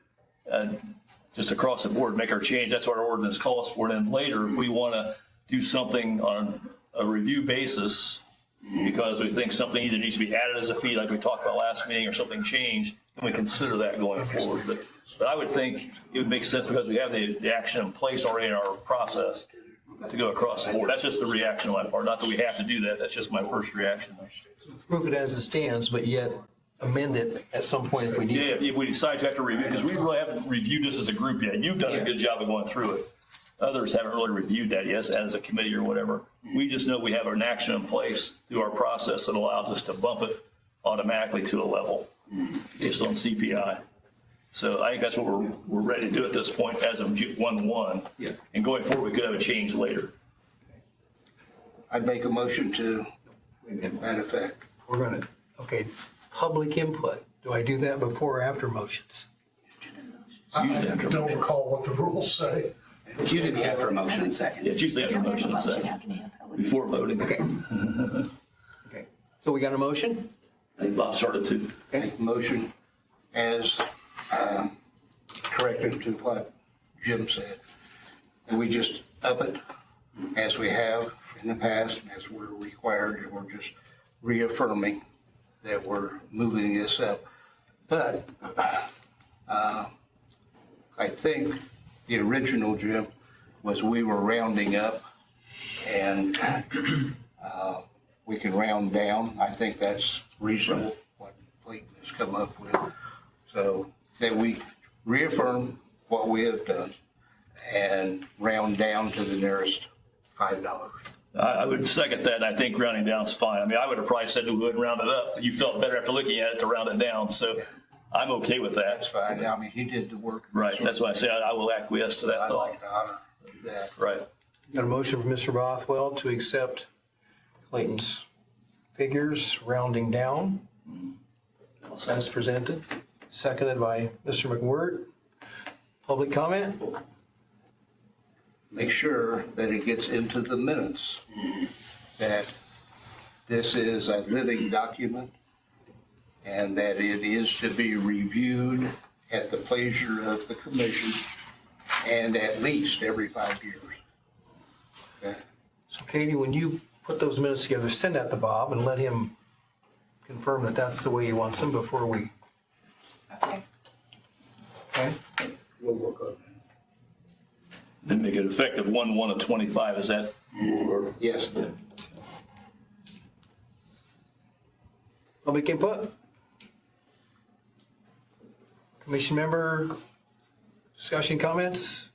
F: just across the board make our change. That's what our ordinance calls for. And then later, if we want to do something on a review basis, because we think something either needs to be added as a fee, like we talked about last meeting, or something changed, then we consider that going forward. But I would think it would make sense, because we have the action in place already in our process, to go across the board. That's just the reaction on my part. Not that we have to do that. That's just my first reaction.
A: Prove it as it stands, but yet amend it at some point if we need
F: Yeah,
A: to.
F: if we decide to have to review, because we really haven't reviewed this as a group yet. You've done a good job of going through it. Others haven't really reviewed that yet as a committee or whatever. We just know we have an action in place through our process that allows us to bump it automatically to a level based on CPI. So I think that's what we're ready to do at this point as of 1/1.
L: Yeah.
F: And going forward, we could have a change later.
L: I'd make a motion to that effect.
A: We're going to, okay, public input. Do I do that before or after motions?
G: I don't recall what the rules say.
E: It's usually after a motion and second.
F: Yeah, it's usually after motion and second, before voting.
A: Okay. Okay. So we got a motion?
F: I think Bob started to.
L: Make a motion as corrected to what Jim said. And we just up it as we have in the past, as we're required, and we're just reaffirming that we're moving this up. But I think the original, Jim, was we were rounding up, and we can round down. I think that's reasonable, what Clayton has come up with. So that we reaffirm what we have done and round down to the nearest $5.
F: I would second that. I think rounding down is fine. I mean, I would have probably said we would round it up. You felt better after looking at it to round it down. So I'm okay with that.
L: That's fine. I mean, he did the work.
F: Right. That's why I say I will acquiesce to that
L: I'd
F: thought.
L: like to honor that.
F: Right.
A: Got a motion from Mr. Bothwell to accept Clayton's figures rounding down as presented. Seconded by Mr. McWhirter. Public comment?
L: Make sure that it gets into the minutes that this is a living document and that it is to be reviewed at the pleasure of the commission and at least every 5 years. Okay?
A: So Katie, when you put those minutes together, send that to Bob and let him confirm that that's the way he wants them before we,
C: Okay.
A: okay?
L: We'll work on
F: Then make it effective 1/1/25, is that?
L: that. Yes.
A: Public input? Commission member discussion comments?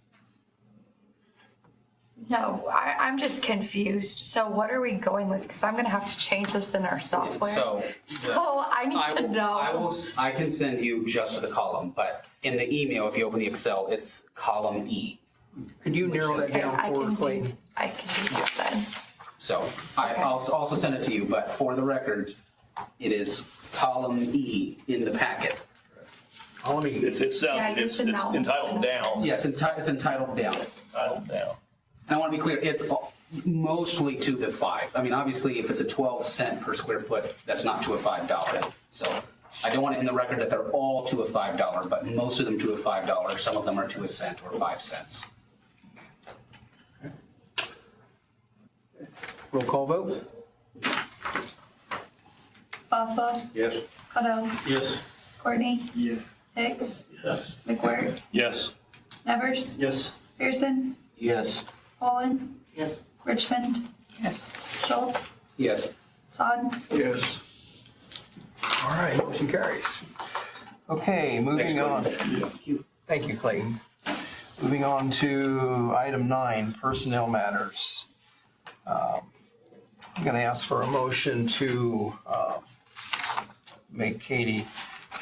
C: No, I'm just confused. So what are we going with? Because I'm gonna have to change this in our software.
E: So.
C: So I need to know.
E: I can send you just the column, but in the email, if you open the Excel, it's column E.
A: Could you narrow that
C: Okay,
A: down for Clayton?
C: I can do that then.
E: So I'll also send it to you, but for the record, it is column E in the packet.
A: Let me,
F: It's entitled down.
E: Yes, it's entitled down.
F: Entitled down.
E: And I want to be clear, it's mostly to the 5. I mean, obviously, if it's a 12 cent per square foot, that's not to a $5. So I don't want it in the record that they're all to a $5, but most of them to a $5. Some of them are to a cent or 5 cents.
A: roll call vote?
H: Bothwell,
L: Yes.
H: Cotto,
F: Yes.
H: Courtney,
M: Yes.
H: Hicks,
F: Yes.
H: McWhirter,
F: Yes.
H: Nevers,
F: Yes.
H: Pearson,
L: Yes.
H: Poland,
K: Yes.
H: Richmond,
C: Yes.
H: Schultz,
E: Yes.
H: Todd.
L: Yes.
A: All right, motion carries. Okay, moving on. Thank you, Clayton. Moving on to item 9, personnel matters. I'm going to ask for a motion to make Katie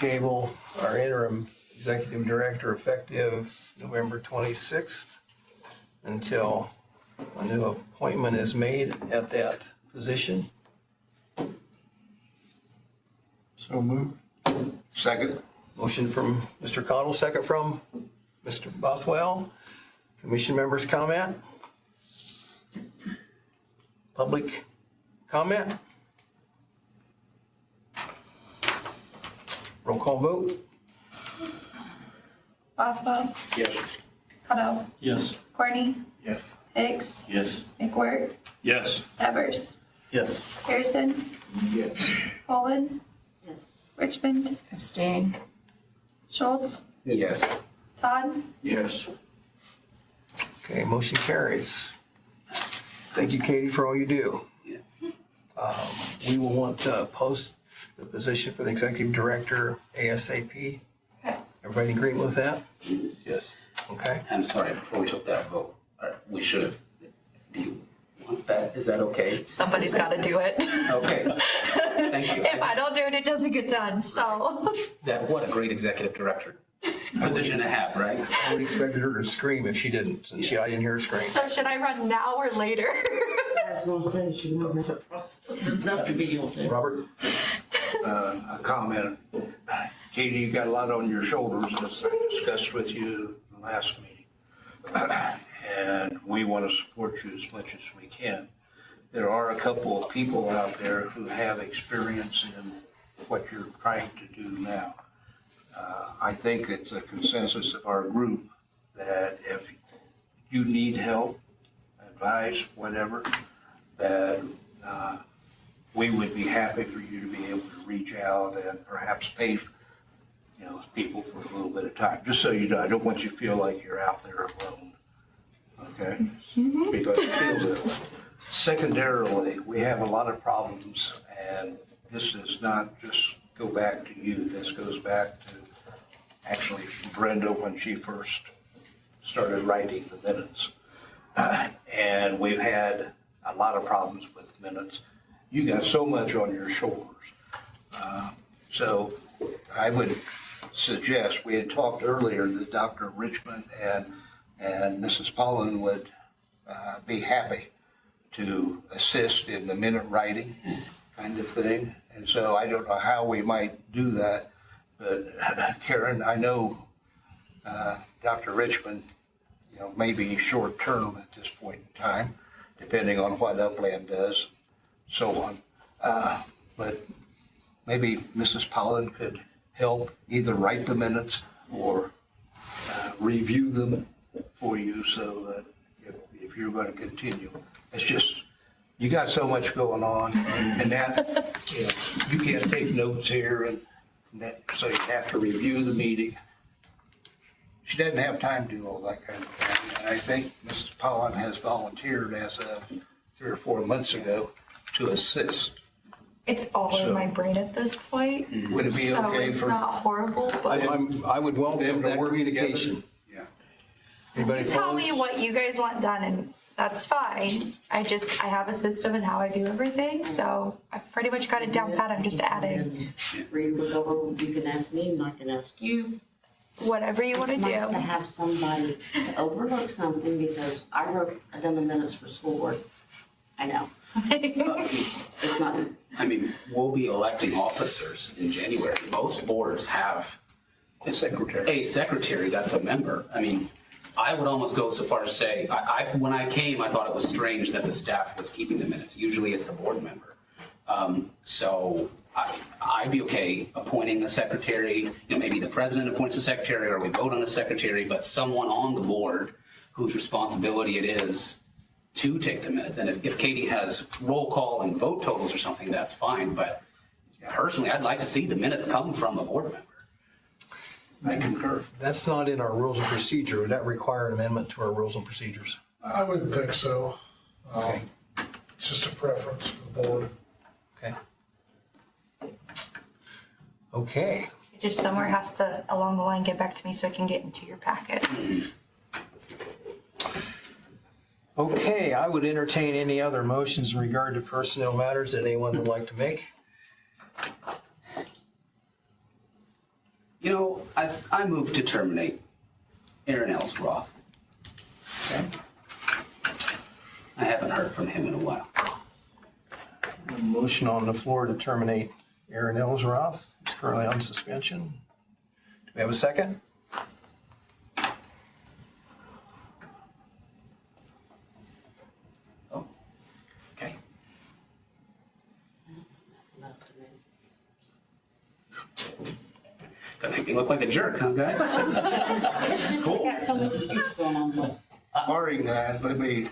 A: Gable our interim executive director effective November 26th until a new appointment is made at that position.
L: So moved. Second.
A: Motion from Mr. Cottle, second from Mr. Bothwell. Commission members comment? Public comment? Roll call vote?
H: Bothwell,
L: Yes.
H: Cotto,
F: Yes.
H: Courtney,
M: Yes.
H: Hicks,
F: Yes.
H: McWhirter,
F: Yes.
H: Nevers,
F: Yes.
H: Pearson,
L: Yes.
H: Poland,
K: Yes.
H: Richmond,
C: Abstain.
H: Schultz,
E: Yes.
H: Todd.
L: Yes.
A: Okay, motion carries. Thank you, Katie, for all you do. We will want to post the position for the executive director ASAP.
C: Okay.
A: Everybody in agreement with that?
L: Yes.
A: Okay.
E: I'm sorry, before we took that vote, we should have, do you want that? Is that okay?
C: Somebody's got to do it.
E: Okay. Thank you.
C: If I don't do it, it doesn't get done, so.
E: What a great executive director position to have, right?
A: I would expected her to scream if she didn't, and I didn't hear her scream.
C: So should I run now or later?
K: I was gonna say, she wouldn't have to process enough to be able to.
A: Robert?
L: A comment. Katie, you got a lot on your shoulders, as I discussed with you the last meeting. And we want to support you as much as we can. There are a couple of people out there who have experience in what you're trying to do now. I think it's a consensus of our group that if you need help, advice, whatever, that we would be happy for you to be able to reach out and perhaps pay, people for a little bit of time. Just so you know, I don't want you to feel like you're out there alone, okay? Because it feels that way. Secondarily, we have a lot of problems, and this does not just go back to you. This goes back to actually Brenda when she first started writing the minutes. And we've had a lot of problems with minutes. You got so much on your shoulders. So I would suggest, we had talked earlier that Dr. Richmond and Mrs. Pollen would be happy to assist in the minute writing kind of thing. And so I don't know how we might do that, but Karen, I know Dr. Richmond, maybe short term at this point in time, depending on what Upland does, so on. But maybe Mrs. Pollen could help either write the minutes or review them for you so that if you're going to continue. It's just, you got so much going on and that, you can't take notes here and that, so you have to review the meeting. She doesn't have time to do all that kind of thing. And I think Mrs. Pollen has volunteered as of 3 or 4 months ago to assist.
C: It's all in my brain at this point.
L: Would it be
C: So
L: okay
C: it's
L: for?
C: not horrible, but
A: I would welcome
L: Them to
A: that
L: work
A: communication.
L: Yeah.
A: Anybody
C: tell me
A: opposed?
C: what you guys want done and that's fine. I have a system in how I do everything, so I've pretty much got it down pat. I'm just adding
K: Read it over, you can ask me and I can ask you.
C: whatever you want to
K: It's nice to
C: do.
K: have somebody to overlook something because I done the minutes for school board. I know. It's not easy.
E: I mean, we'll be electing officers in January. Most boards have
L: A secretary.
E: a secretary that's a member. I mean, I would almost go so far as to say, when I came, I thought it was strange that the staff was keeping the minutes. Usually it's a board member. So I'd be okay appointing a secretary, maybe the president appoints a secretary or we vote on a secretary, but someone on the board whose responsibility it is to take the minutes. And if Katie has roll call and vote totals or something, that's fine. But personally, I'd like to see the minutes come from a board member.
L: I concur.
A: That's not in our rules of procedure. Would that require an amendment to our rules and procedures?
G: I wouldn't think so.
A: Okay.
G: It's just a preference for the board.
A: Okay. Okay.
C: It just somewhere has to, along the line, get back to me so I can get into your packets.
A: Okay, I would entertain any other motions in regard to personnel matters that anyone would like to make.
E: I move to terminate Aaron Ellsworth.
A: Okay.
E: I haven't heard from him in a while.
A: A motion on the floor to terminate Aaron Ellsworth. He's currently on suspension. Do we have a second?
E: Okay. Gonna make me look like a jerk, huh, guys?
K: It's just, I got so many issues going on with.
L: Barring that, let me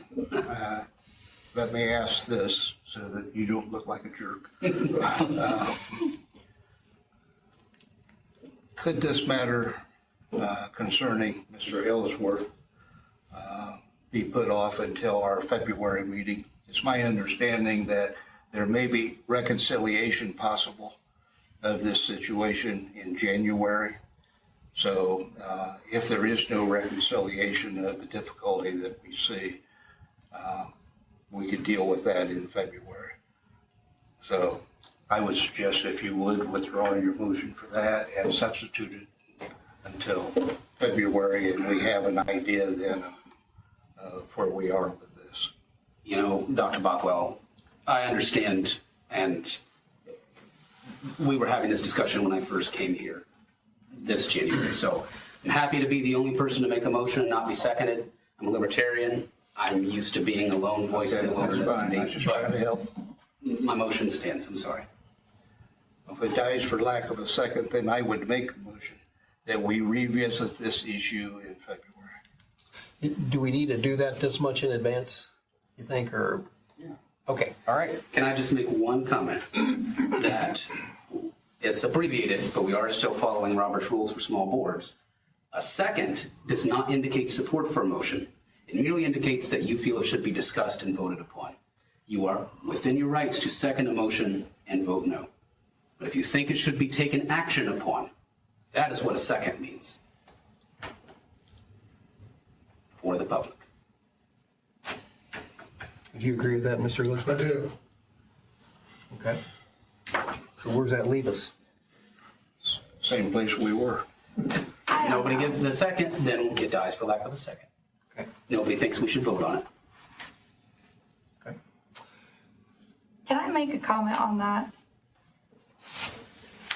L: ask this so that you don't look like a jerk. Could this matter concerning Mr. Ellsworth be put off until our February meeting? It's my understanding that there may be reconciliation possible of this situation in January. So if there is no reconciliation of the difficulty that we see, we could deal with that in February. So I would suggest if you would withdraw your motion for that and substitute it until February, and we have an idea then of where we are with this.
E: Dr. Bothwell, I understand, and we were having this discussion when I first came here this January. So I'm happy to be the only person to make a motion and not be seconded. I'm a libertarian. I'm used to being a lone voice in the
L: Okay, that's
E: wilderness.
L: fine. I was just trying to help.
E: My motion stands. I'm sorry.
L: If it dies for lack of a second, then I would make the motion that we revisit this issue in February.
A: Do we need to do that this much in advance, you think, or?
L: Yeah.
A: Okay, all right.
E: Can I just make one comment that it's abbreviated, but we are still following Robert's rules for small boards. A second does not indicate support for a motion. It merely indicates that you feel it should be discussed and voted upon. You are within your rights to second a motion and vote no. But if you think it should be taken action upon, that is what a second means for the public.
A: Do you agree with that, Mr.
G: I
A: Elizabeth?
G: do.
A: Okay. So where's that leave us?
L: Same place we were.
E: If nobody gives it a second, then it dies for lack of a second.
A: Okay.
E: Nobody thinks we should vote on it.
A: Okay.
C: Can I make a comment on that?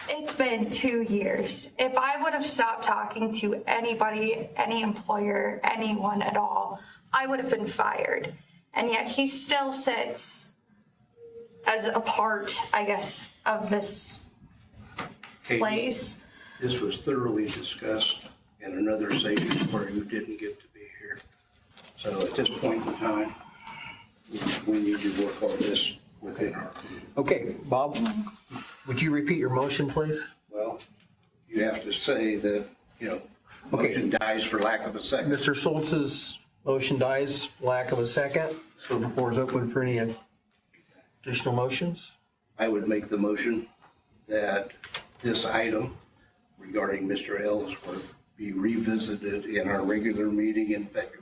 C: It's been 2 years. If I would have stopped talking to anybody, any employer, anyone at all, I would have been fired. And yet he still sits as a part, I guess, of this
L: Katie,
C: place.
L: This was thoroughly discussed in another session where you didn't get to be here. So at this point in time, we need to work on this within our group.
A: Okay, Bob, would you repeat your motion, please?
L: Well, you have to say that,
A: Okay.
L: motion dies for lack of a second.
A: Mr. Schultz's motion dies, lack of a second, so the floor is open for any additional motions.
L: I would make the motion that this item regarding Mr. Ellsworth be revisited in our regular meeting in February.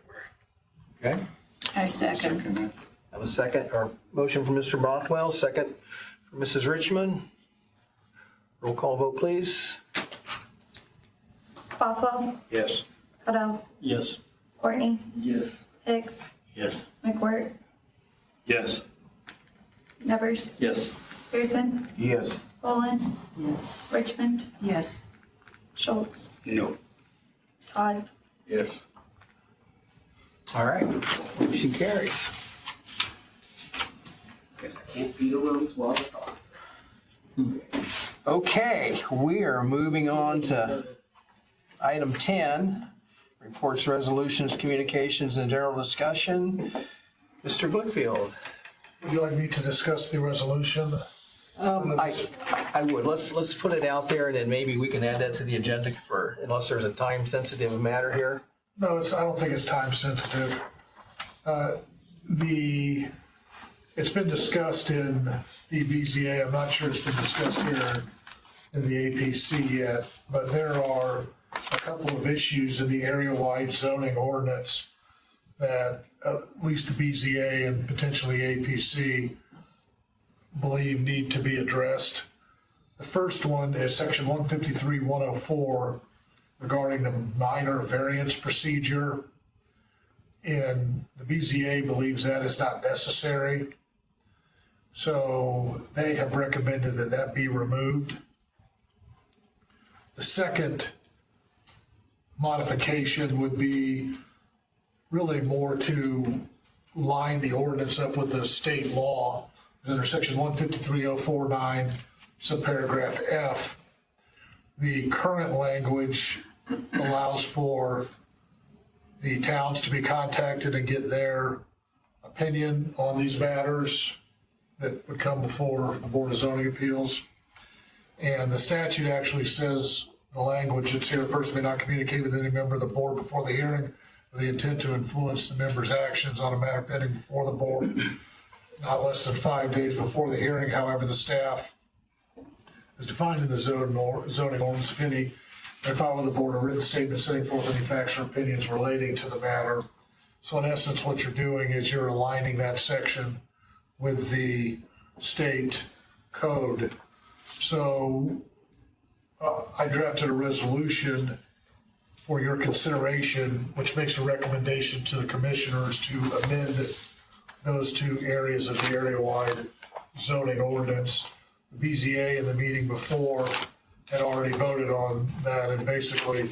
A: Okay,
H: I second.
A: I have a second, or motion from Mr. Bothwell, second from Mrs. Richmond. Roll call vote, please.
H: Bothwell,
L: Yes.
G: Um,
H: Cottle,
F: Yes.
H: Courtney,
M: Yes.
H: Hicks,
F: Yes.
H: McWhirter,
F: Yes.
H: Nevers,
F: Yes.
H: Pearson,
A: Yes.
H: Poland,
K: Yes.
H: Richmond,
K: Yes.
H: Schultz,
E: No.
H: Todd.
D: Yes.
A: All right, motion carries.
E: Guess I can't be the rose while I talk.
A: Okay, we are moving on to item 10, reports, resolutions, communications, and general discussion. Mr. Blickfield.
G: Would you like me to discuss the resolution?
A: I would, let's put it out there and then maybe we can add that to the agenda for, unless there's a time sensitive matter here.
G: No, I don't think it's time sensitive. It's been discussed in the BZA. I'm not sure it's been discussed here in the APC yet, but there are a couple of issues in the area-wide zoning ordinance that at least the BZA and potentially APC believe need to be addressed. The first one is section 153-104 regarding the minor variance procedure. And the BZA believes that is not necessary. So they have recommended that that be removed. The second modification would be really more to line the ordinance up with the state law. Under section 153.049, subparagraph F, the current language allows for the towns to be contacted and get their opinion on these matters that would come before the Board of Zoning Appeals. And the statute actually says, the language that's here, a person may not communicate with any member of the board before the hearing with the intent to influence the member's actions on a matter pending before the board, not less than 5 days before the hearing. However, the staff is defined in the zoning ordinance, if any, may file with the board a written statement setting forth any facts or opinions relating to the matter. So in essence, what you're doing is you're aligning that section with the state code. So I drafted a resolution for your consideration, which makes a recommendation to the commissioners to amend those two areas of the area-wide zoning ordinance. The BZA in the meeting before had already voted on that and basically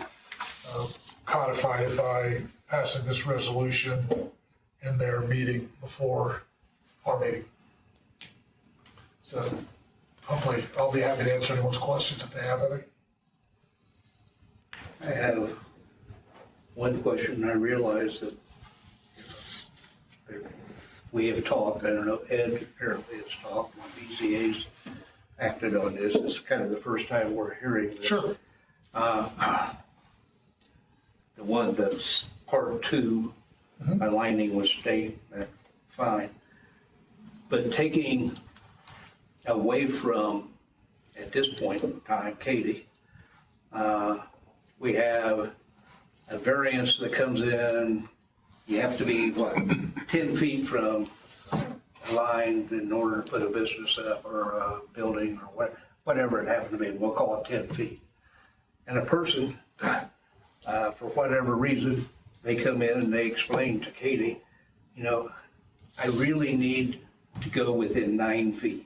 G: codified it by passing this resolution in their meeting before our meeting. So hopefully I'll be happy to answer anyone's questions if they have any.
L: I have one question. I realize that we have talked, I don't know, Ed apparently has talked, and BZA's acted on this. It's kind of the first time we're hearing this.
G: Sure.
L: The one that's part two, aligning with state, that's fine. But taking away from, at this point in time, Katie, we have a variance that comes in, you have to be, 10 feet from a line in order to put a business up or a building or whatever it happened to be, we'll call it 10 feet. And a person, for whatever reason, they come in and they explain to Katie, I really need to go within 9 feet.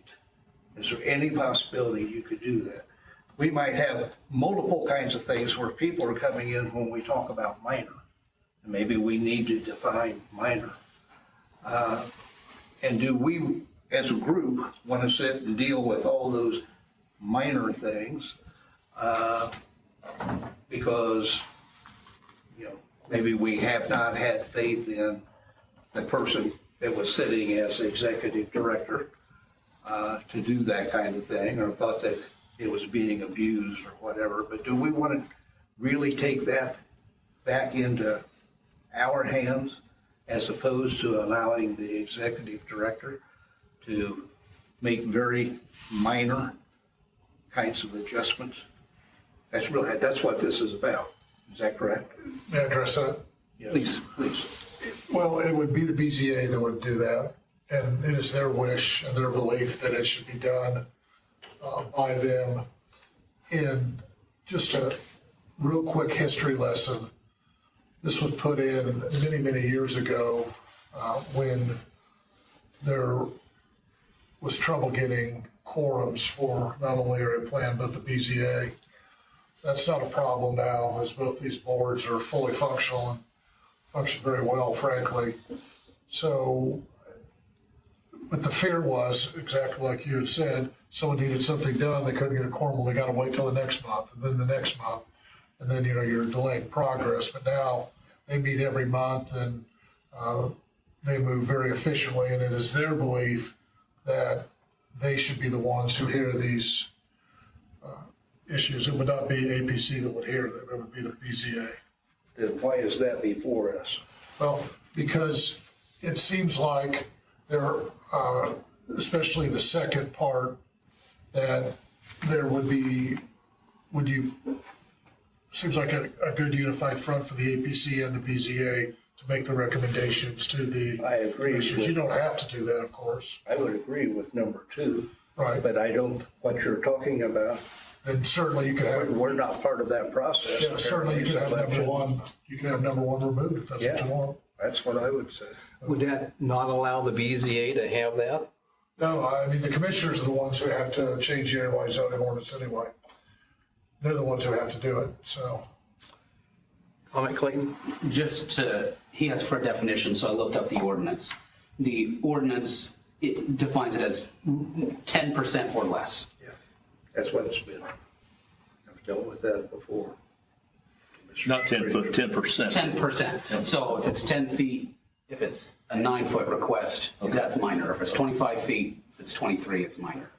L: Is there any possibility you could do that? We might have multiple kinds of things where people are coming in when we talk about minor. And maybe we need to define minor. And do we, as a group, want to sit and deal with all those minor things? Because, maybe we have not had faith in the person that was sitting as executive director to do that kind of thing, or thought that it was being abused or whatever. But do we want to really take that back into our hands as opposed to allowing the executive director to make very minor kinds of adjustments? That's what this is about. Is that correct?
G: May I address that?
L: Yes, please.
G: Well, it would be the BZA that would do that, and it is their wish and their belief that it should be done by them. And just a real quick history lesson, this was put in many, many years ago when there was trouble getting quorums for not only area plan, but the BZA. That's not a problem now, as both these boards are fully functional and function very well, frankly. So, but the fear was, exactly like you had said, someone needed something done, they couldn't get a quorum, well, they gotta wait till the next month, and then the next month, and then, you're delaying progress. But now, they meet every month, and they move very efficiently, and it is their belief that they should be the ones who hear these issues. It would not be APC that would hear them, it would be the BZA.
L: Then why is that before us?
G: Well, because it seems like there, especially the second part, that there would be, seems like a good unified front for the APC and the BZA to make the recommendations to the
L: I agree.
G: commissioners. You don't have to do that, of course.
L: I would agree with number 2.
G: Right.
L: But I don't, what you're talking about,
G: Then certainly you could have,
L: we're not part of that process.
G: yeah, certainly you could have number one, you can have number one removed if that's what you
L: Yeah.
G: want.
L: That's what I would say.
A: Would that not allow the BZA to have that?
G: No, I mean, the commissioners are the ones who have to change the area zoning ordinance anyway. They're the ones who have to do it, so.
A: Comment, Clayton?
E: He asked for a definition, so I looked up the ordinance. The ordinance, it defines it as 10% or less.
L: Yeah, that's what it's been. I've dealt with that before.
F: Not 10 foot, 10%.
E: 10%. So if it's 10 feet, if it's a 9-foot request, that's minor. If it's 25 feet, if it's 23, it's minor.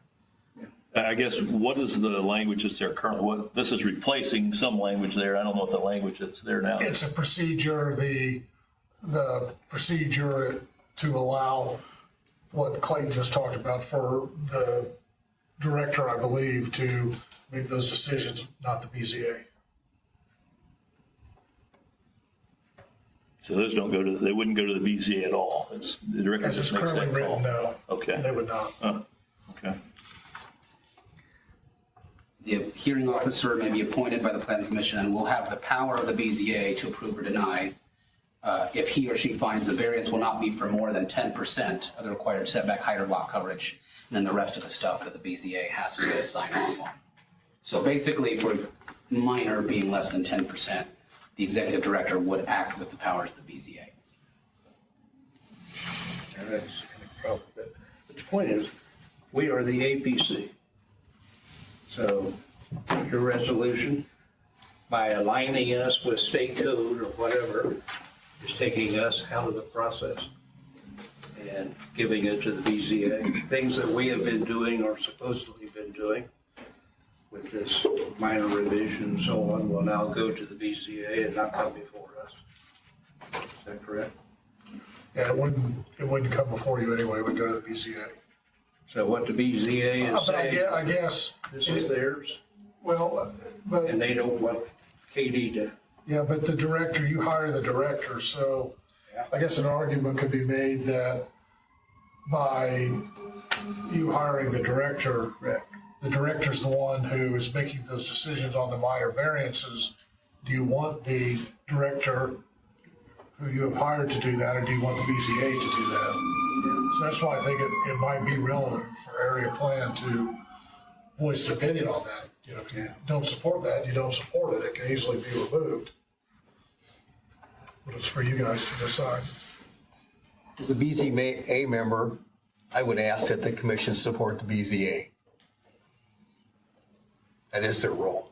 F: I guess, what is the language that's there currently? This is replacing some language there. I don't know what the language that's there now.
G: It's a procedure, the procedure to allow what Clayton just talked about for the director, I believe, to make those decisions, not the BZA.
F: So those don't go to, they wouldn't go to the BZA at all. It's the director
G: As it's
F: just makes
G: currently
F: that call.
G: written, no.
F: Okay.
G: They would not.
F: Okay.
E: The hearing officer may be appointed by the planning commission and will have the power of the BZA to approve or deny if he or she finds the variance will not be for more than 10% of the required setback height or lot coverage. And then the rest of the stuff that the BZA has to sign off on. So basically, for minor being less than 10%, the executive director would act with the powers of the BZA.
L: And that's kind of problem with that. But the point is, we are the APC. So your resolution, by aligning us with state code or whatever, is taking us out of the process and giving it to the BZA. Things that we have been doing or supposedly been doing with this minor revision and so on will now go to the BZA and not come before us. Is that correct?
G: Yeah, it wouldn't come before you anyway, it would go to the BZA.
L: So what the BZA is
G: But
L: saying,
G: I guess.
L: this is theirs,
G: Well, but.
L: and they don't want Katie to.
G: Yeah, but the director, you hire the director, so I guess an argument could be made that by you hiring the director, the director's the one who is making those decisions on the minor variances. Do you want the director who you have hired to do that, or do you want the BZA to do that? So that's why I think it might be relevant for area plan to voice an opinion on that. If you don't support that, you don't support it. It can easily be removed. But it's for you guys to decide.
A: As a BZA member, I would ask that the commission support the BZA. That is their role.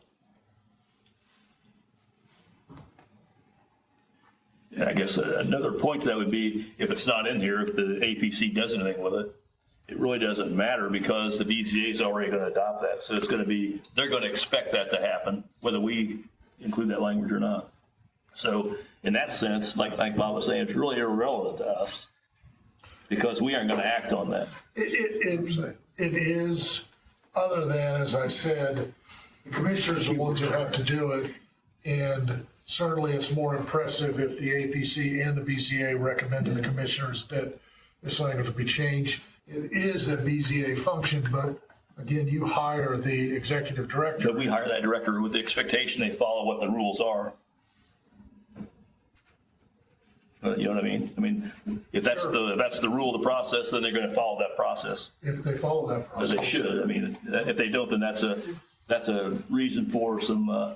F: And I guess another point to that would be, if it's not in here, if the APC does anything with it, it really doesn't matter because the BZA is already going to adopt that. So it's going to be, they're going to expect that to happen, whether we include that language or not. So in that sense, like Bob was saying, it's really irrelevant to us because we aren't going to act on that.
G: It is, other than, as I said, the commissioners are the ones who have to do it. And certainly it's more impressive if the APC and the BZA recommend to the commissioners that this language be changed. It is a BZA function, but again, you hire the executive director.
F: But we hire that director with the expectation they follow what the rules are. You know what I mean? I mean, if that's the rule of the process, then they're going to follow that process.
G: If they follow that
F: As
G: process.
F: they should. I mean, if they don't, then that's a reason for some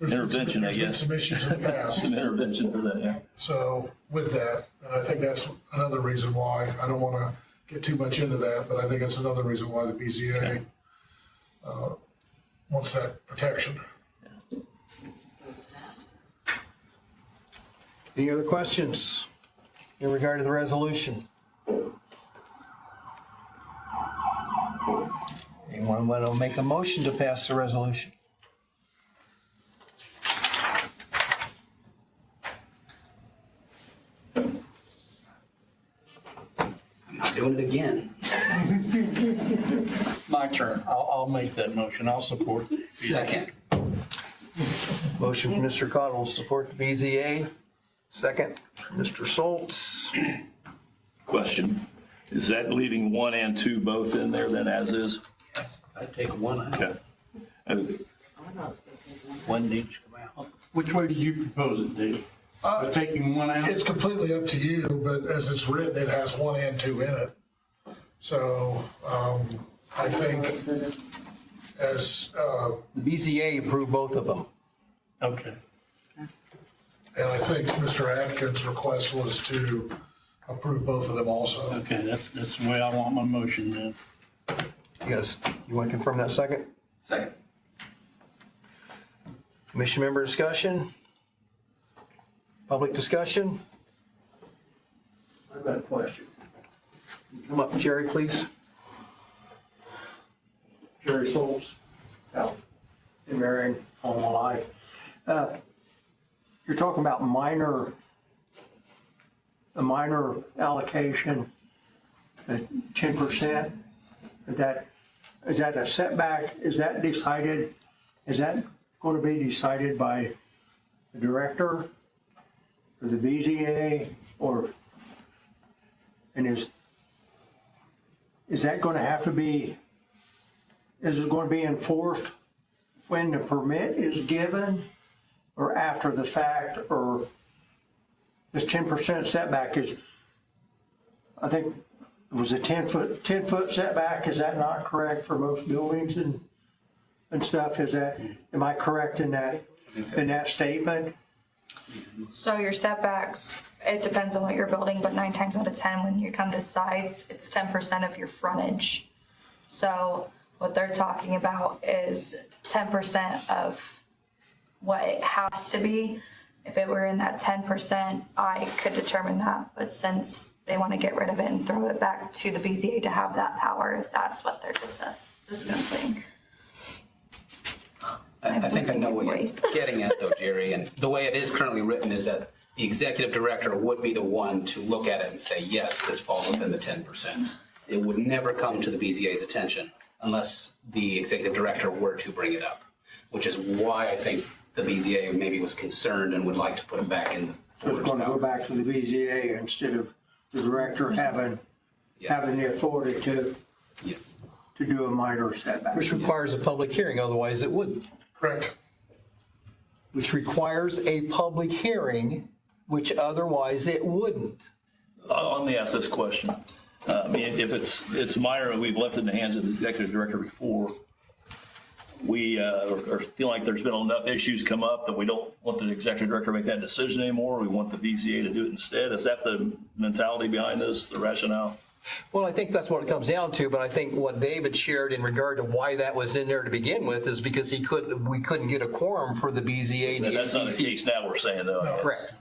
F: intervention, I guess.
G: There's been some issues in the past.
F: Some intervention for that, yeah.
G: So with that, and I think that's another reason why, I don't want to get too much into that, but I think it's another reason why the BZA wants that protection.
A: Any other questions in regard to the resolution? Anyone want to make a motion to pass the resolution?
E: I'm not doing it again.
L: My turn. I'll make that motion. I'll support.
E: Second.
A: Motion from Mr. Cottle to support the BZA. Second, Mr. Schultz.
F: Question, is that leaving 1 and 2 both in there then as is?
L: I take one out.
F: Okay.
L: One needs to come out.
B: Which way did you propose it, Dave? By taking one out?
G: It's completely up to you, but as it's written, it has 1 and 2 in it. So I think as,
A: The BZA approved both of them.
B: Okay.
G: and I think Mr. Atkins' request was to approve both of them also.
B: Okay, that's the way I want my motion then.
A: Yes, you want to confirm that second?
E: Second.
A: Commission member discussion? Public discussion?
L: I've got a question.
A: Come up, Jerry, please.
L: Jerry Schultz, out in Marion, all my life. You're talking about a minor allocation, 10%. Is that a setback? Is that decided? Is that going to be decided by the director or the BZA, and is that going to have to be? Is it going to be enforced when the permit is given or after the fact, or this 10% setback is, I think it was a 10-foot setback. Is that not correct for most buildings and stuff? Am I correct in that statement?
C: So your setbacks, it depends on what you're building, but 9 times out of 10, when you come to sides, it's 10% of your frontage. So what they're talking about is 10% of what it has to be. If it were in that 10%, I could determine that. But since they want to get rid of it and throw it back to the BZA to have that power, that's what they're discussing.
E: I think I know what you're
C: Voice.
E: getting at though, Jerry, and the way it is currently written is that the executive director would be the one to look at it and say, yes, this falls within the 10%. It would never come to the BZA's attention unless the executive director were to bring it up, which is why I think the BZA maybe was concerned and would like to put it back in the
L: So it's going to go back to the BZA instead of the director having the authority to do a minor setback.
A: Which requires a public hearing, otherwise it wouldn't.
G: Correct.
A: Which requires a public hearing, which otherwise it wouldn't.
F: Let me ask this question. I mean, if it's minor and we've left it in the hands of the executive director before, we are feel like there's been enough issues come up that we don't want the executive director to make that decision anymore. We want the BZA to do it instead. Is that the mentality behind this, the rationale?
A: Well, I think that's what it comes down to, but I think what David shared in regard to why that was in there to begin with is because we couldn't get a quorum for the BZA and
F: And
A: the
F: that's not the
A: APC.
F: case now, we're saying though. I guess.
A: Correct.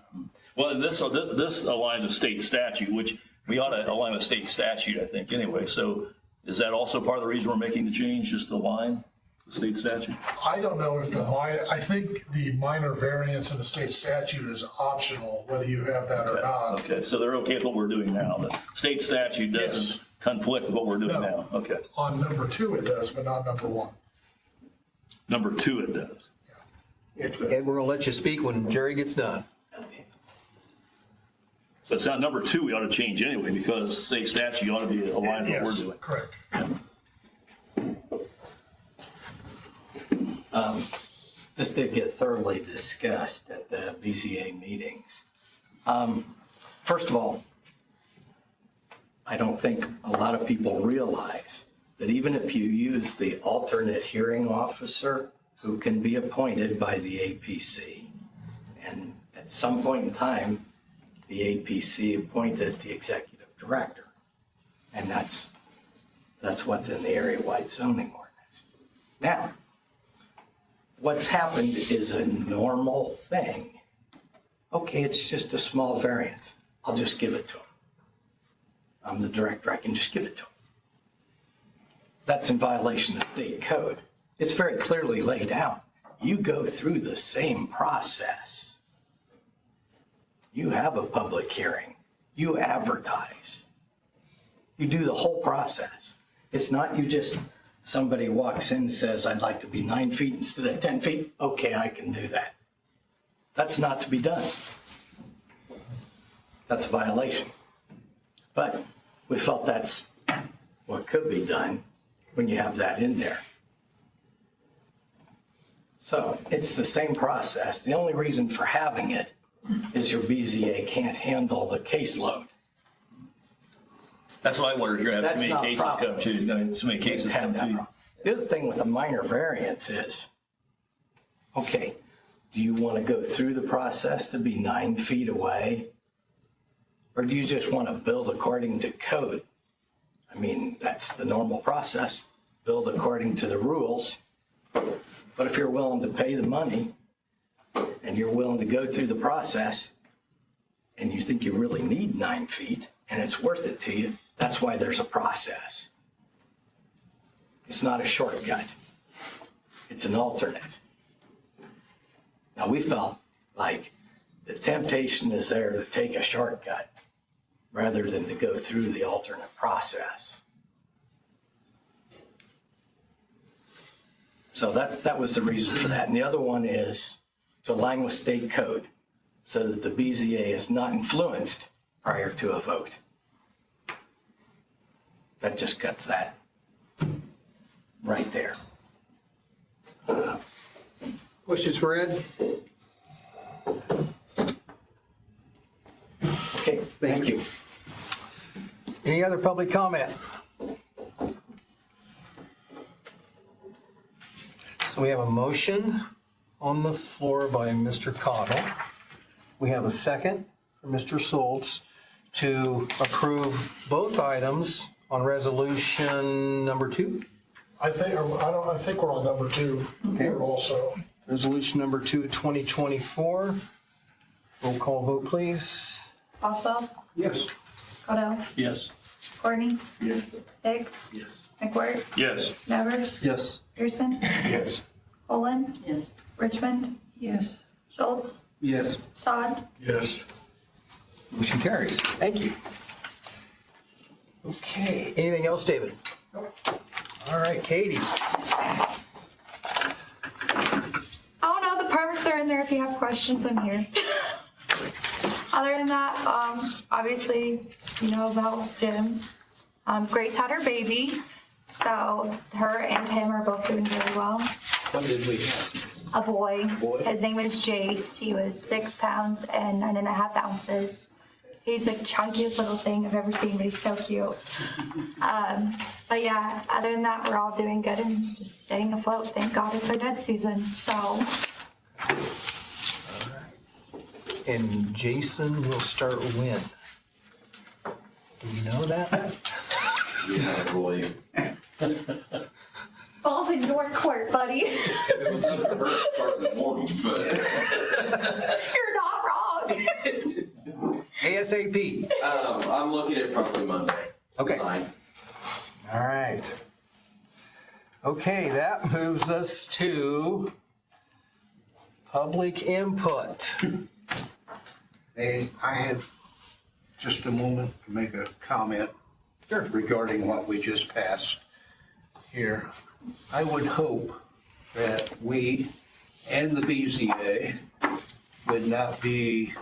F: Well, and this aligns with state statute, which we ought to align with state statute, I think, anyway. So is that also part of the reason we're making the change, just to align the state statute?
G: I don't know if I think the minor variance in the state statute is optional, whether you have that or not.
F: Okay, so they're okay with what we're doing now. The state statute doesn't conflict with what we're doing
G: No.
F: now. Okay.
G: On number 2 it does, but not number 1.
F: Number 2 it does.
A: And we're gonna let you speak when Jerry gets done.
F: But it's not number 2 we ought to change anyway, because state statute ought to be aligned with what we're
G: Yes,
F: doing.
G: correct.
B: This did get thoroughly discussed at the BZA meetings. First of all, I don't think a lot of people realize that even if you use the alternate hearing officer who can be appointed by the APC, and at some point in time, the APC appointed the executive director, and that's what's in the area-wide zoning ordinance. Now, what's happened is a normal thing. Okay, it's just a small variance. I'll just give it to him. I'm the director, I can just give it to him. That's in violation of state code. It's very clearly laid out. You go through the same process. You have a public hearing. You advertise. You do the whole process. It's not somebody walks in and says, I'd like to be 9 feet instead of 10 feet. Okay, I can do that. That's not to be done. That's a violation. But we felt that's what could be done when you have that in there. So it's the same process. The only reason for having it is your BZA can't handle the caseload.
F: That's why I wondered, you're gonna have too
B: That's
F: many
B: not a
F: cases
B: problem.
F: come to, so many cases
B: Have
F: come
B: that
F: to you.
B: problem. The other thing with a minor variance is, okay, do you want to go through the process to be 9 feet away? Or do you just want to build according to code? I mean, that's the normal process, build according to the rules. But if you're willing to pay the money and you're willing to go through the process and you think you really need 9 feet and it's worth it to you, that's why there's a process. It's not a shortcut. It's an alternate. Now, we felt like the temptation is there to take a shortcut rather than to go through the alternate process. So that was the reason for that. And the other one is to align with state code so that the BZA is not influenced prior to a vote. That just cuts that right there.
A: Questions for Ed?
B: Okay, thank you.
A: Any other public comment? So we have a motion on the floor by Mr. Cottle. We have a second from Mr. Soltz to approve both items on resolution number 2.
G: I think we're on number 2 here also.
A: Resolution number 2, 2024. Roll call vote, please.
H: Bothwell,
L: Yes.
H: Cordell,
F: Yes.
H: Courtney,
M: Yes.
H: Hicks,
F: Yes.
H: McWhirter,
F: Yes.
H: Nevers,
B: Yes.
H: Pearson,
A: Yes.
H: Olin,
K: Yes.
H: Richmond,
K: Yes.
H: Schultz,
L: Yes.
H: Todd,
L: Yes.
A: Motion carries. Thank you. Okay, anything else, David? All right, Katie.
C: Oh no, the permits are in there if you have questions, I'm here. Other than that, obviously, you know about Jim. Grace had her baby, so her and him are both doing really well.
B: What did we have?
C: A boy.
B: Boy?
C: His name is Jace. He was 6 pounds and 9.5 ounces. He's the chunkiest little thing I've ever seen, but he's so cute. But yeah, other than that, we're all doing good and just staying afloat. Thank God it's our dead season. So
A: And Jason will start when? Do we know that?
D: Yeah, boy.
C: balls in your court, buddy.
D: It was up to her to start this morning, but.
C: You're not wrong.
A: ASAP.
D: I'm looking at probably Monday.
A: Okay.
D: Fine.
A: All right. Okay, that moves us to public input.
L: Hey, I have just a moment to make a comment regarding what we just passed here. I would hope that we and the BZA would not be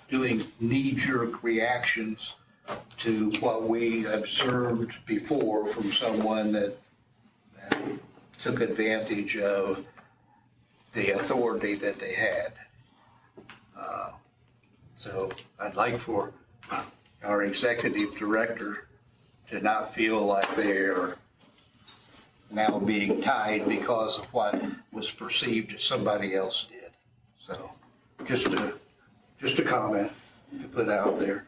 L: doing knee-jerk reactions to what we observed before from someone that took advantage of the authority that they had. So I'd like for our executive director to not feel like they're now being tied because of what was perceived as somebody else did. So just a comment to put out there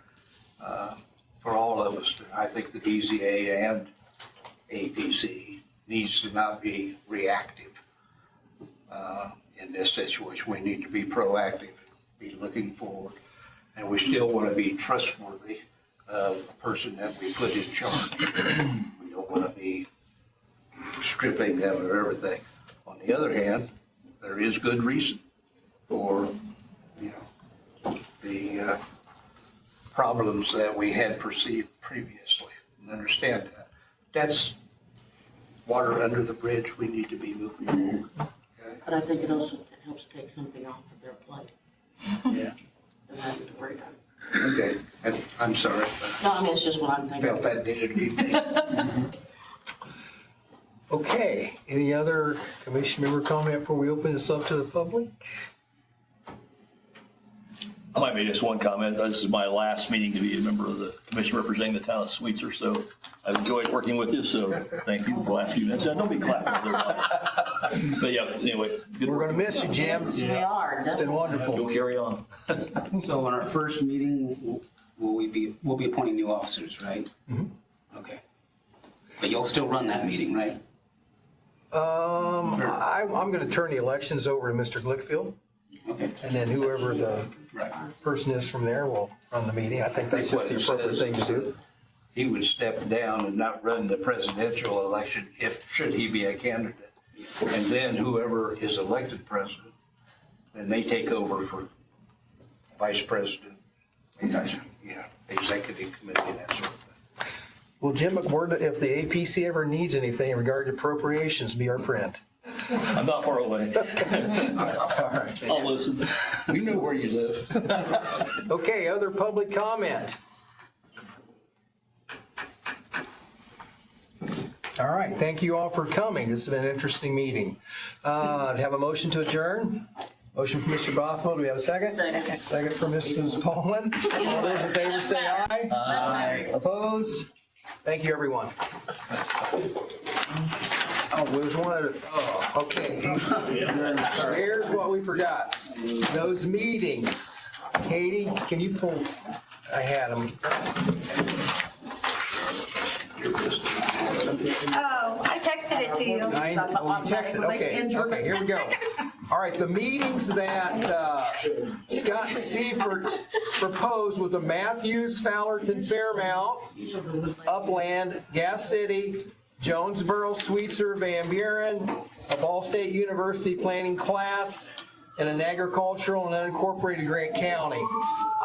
L: for all of us. I think the BZA and APC needs to not be reactive in this situation. We need to be proactive, be looking forward, and we still want to be trustworthy of the person that we put in charge. We don't want to be stripping them of everything. On the other hand, there is good reason for, the problems that we had perceived previously. And understand that. That's water under the bridge. We need to be moving forward. Okay?
K: But I think it also helps take something off of their plate.
L: Yeah.
K: And having to worry about it.
L: Okay. I'm sorry.
K: No, I mean, it's just what I'm thinking.
L: Felt that needed to be made.
A: Okay, any other commission member comment before we open this up to the public?
F: I might make just one comment. This is my last meeting to be a member of the commission representing the town of Sweetser, so I've enjoyed working with you, so thank you for the last few minutes. Don't be clapping. But yeah, anyway.
A: We're going to miss you, Jim.
K: Yes, we are.
A: It's been wonderful.
F: You'll carry on.
E: So on our first meeting, we'll be appointing new officers, right?
A: Mm-hmm.
E: Okay. But you'll still run that meeting, right?
A: I'm going to turn the elections over to Mr. Glickfield,
E: Okay.
A: and then whoever the
E: Right.
A: person is from there will run the meeting. I think that's just the appropriate thing to do.
L: He would step down and not run the presidential election should he be a candidate. And then whoever is elected president, then they take over for vice president, executive committee and that sort of thing.
A: Well, Jim McWhorter, if the APC ever needs anything in regard to appropriations, be our friend.
F: I'm not far away.
A: All right.
F: I'll listen.
L: We know where you live.
A: Okay, other public comment? All right, thank you all for coming. This has been an interesting meeting. Have a motion to adjourn? Motion from Mr. Bothwell, do we have a second?
K: Second.
A: Second from Mrs. Poland. All those in favor say aye.
K: Aye.
A: Opposed? Thank you, everyone. Oh, there's one other, okay. Here's what we forgot. Those meetings. Katie, can you pull, I had them.
H: Oh, I texted it to you.
A: You texted, okay, here we go. All right, the meetings that Scott Seifert proposed was a Matthews, Fowlerton, Fairmount, Upland, Gas City, Jonesboro, Sweetser, Van Buren, a Ball State University planning class, and an agricultural and unincorporated Grant County.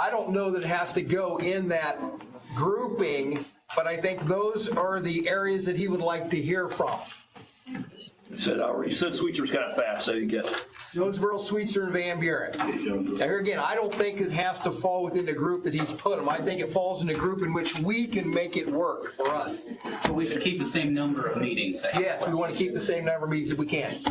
A: I don't know that it has to go in that grouping, but I think those are the areas that he would like to hear from.
F: You said Sweetser's kind of fast, I didn't get it.
A: Jonesboro, Sweetser, and Van Buren. Now here again, I don't think it has to fall within the group that he's put them. I think it falls in the group in which we can make it work for us.
E: So we should keep the same number of meetings.
A: Yes, we want to keep the same number of meetings if we can.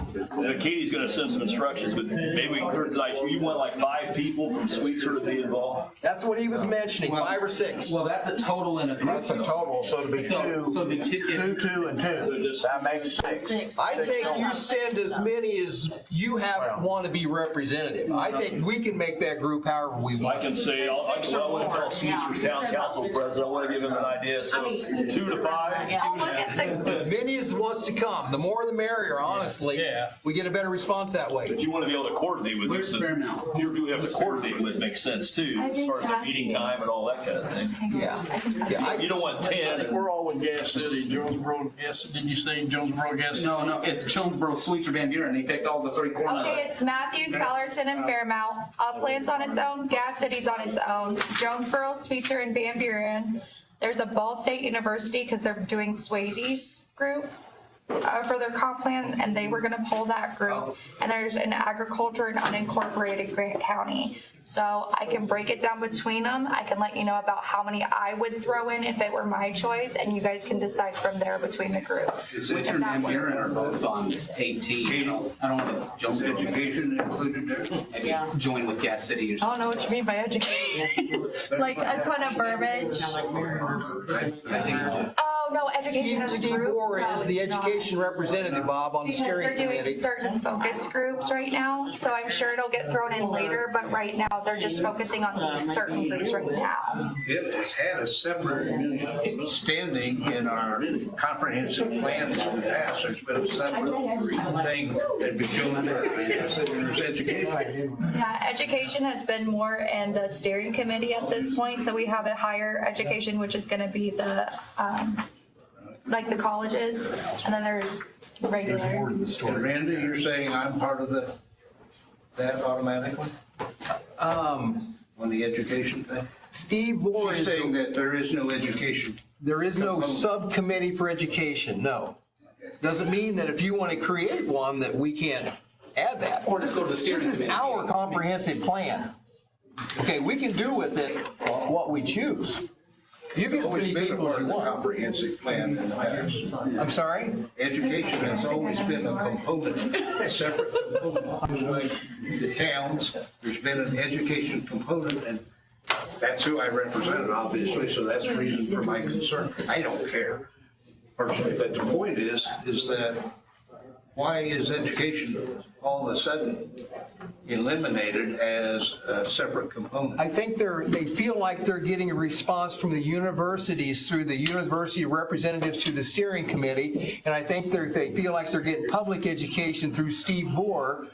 F: Katie's going to send some instructions, but maybe we can clear it tonight. You want like 5 people from Sweetser to be involved?
A: That's what he was mentioning, 5 or 6.
E: Well, that's a total in a group.
G: That's a total, so it'd be
E: So it'd be
G: two, and two.
F: So just
G: That makes 6.
K: Six.
A: I think you send as many as you have not want to be representative. I think we can make that group however we
F: I
A: want.
F: can say, I want to tell Caesar's town council president, I want to give him an idea, so 2 to 5.
C: I'll look at the,
A: As many as wants to come, the more the merrier, honestly.
F: Yeah.
A: We get a better response that way.
F: But you want to be able to coordinate with
E: Where's
F: it.
E: Fairmount?
F: You do have to coordinate with it, makes sense too, as far as the meeting time and all that kind of thing.
A: Yeah. Yeah,
F: You don't want 10. and-
L: We're all with Gas City, Jonesboro, Gas, didn't you say Jonesboro Gas City?
E: No, it's Jonesboro, Sweetser, Van Buren. He picked all the 3 corners.
C: okay, it's Matthews, Fowlerton, and Fairmount. Upland's on its own, Gas City's on its own, Jonesboro, Sweetser, and Van Buren. There's a Ball State University, because they're doing Swayze's group for their comp plan, and they were gonna pull that group. And there's an agriculture and unincorporated Grant County. So I can break it down between them. I can let you know about how many I would throw in if it were my choice, and you guys can decide from there between the groups.
E: Sweetser and Van Buren are both on 18. I don't want to Jonesboro.
L: Education included there?
E: Maybe join with Gas City or
C: I
E: something.
C: don't know what you mean by education. Like a ton of verbiage. Oh, no, education as a
A: Steve
C: group.
A: Orr
C: No,
A: is the
C: it's not.
A: education representative, Bob, on the
C: Because
A: steering
C: they're doing
A: committee.
C: certain focus groups right now, so I'm sure it'll get thrown in later, but right now, they're just focusing on these certain groups right now.
L: It has had a separate standing in our comprehensive plans in the past. There's been a separate thing that be joined there's education.
C: Yeah, education has been more in the steering committee at this point, so we have a higher education, which is gonna be the, like the colleges, and then there's
A: There's more
C: regular.
A: to the
L: And
A: story.
L: Randy, you're saying I'm part of that automatically on the education thing?
A: Steve Orr
L: She's
A: is,
L: saying that there is no education.
A: there is no subcommittee for education, no. Doesn't mean that if you want to create one, that we can't add that.
E: Or just go to the steering
A: This is
E: committee.
A: our comprehensive plan. Okay, we can do with it what we choose. You get as
L: Always
A: many
L: been a
A: people
L: part
A: as
L: of
A: you
L: the
A: want.
L: comprehensive plan in the past.
A: I'm sorry?
L: Education has always been a component, a separate component. Just like the towns, there's been an education component, and that's who I represented, obviously, so that's the reason for my concern. I don't care personally, but the point is that why is education all of a sudden eliminated as a separate component?
A: I think they feel like they're getting a response from the universities through the university representatives to the steering committee. And I think they feel like they're getting public education through Steve Bohr,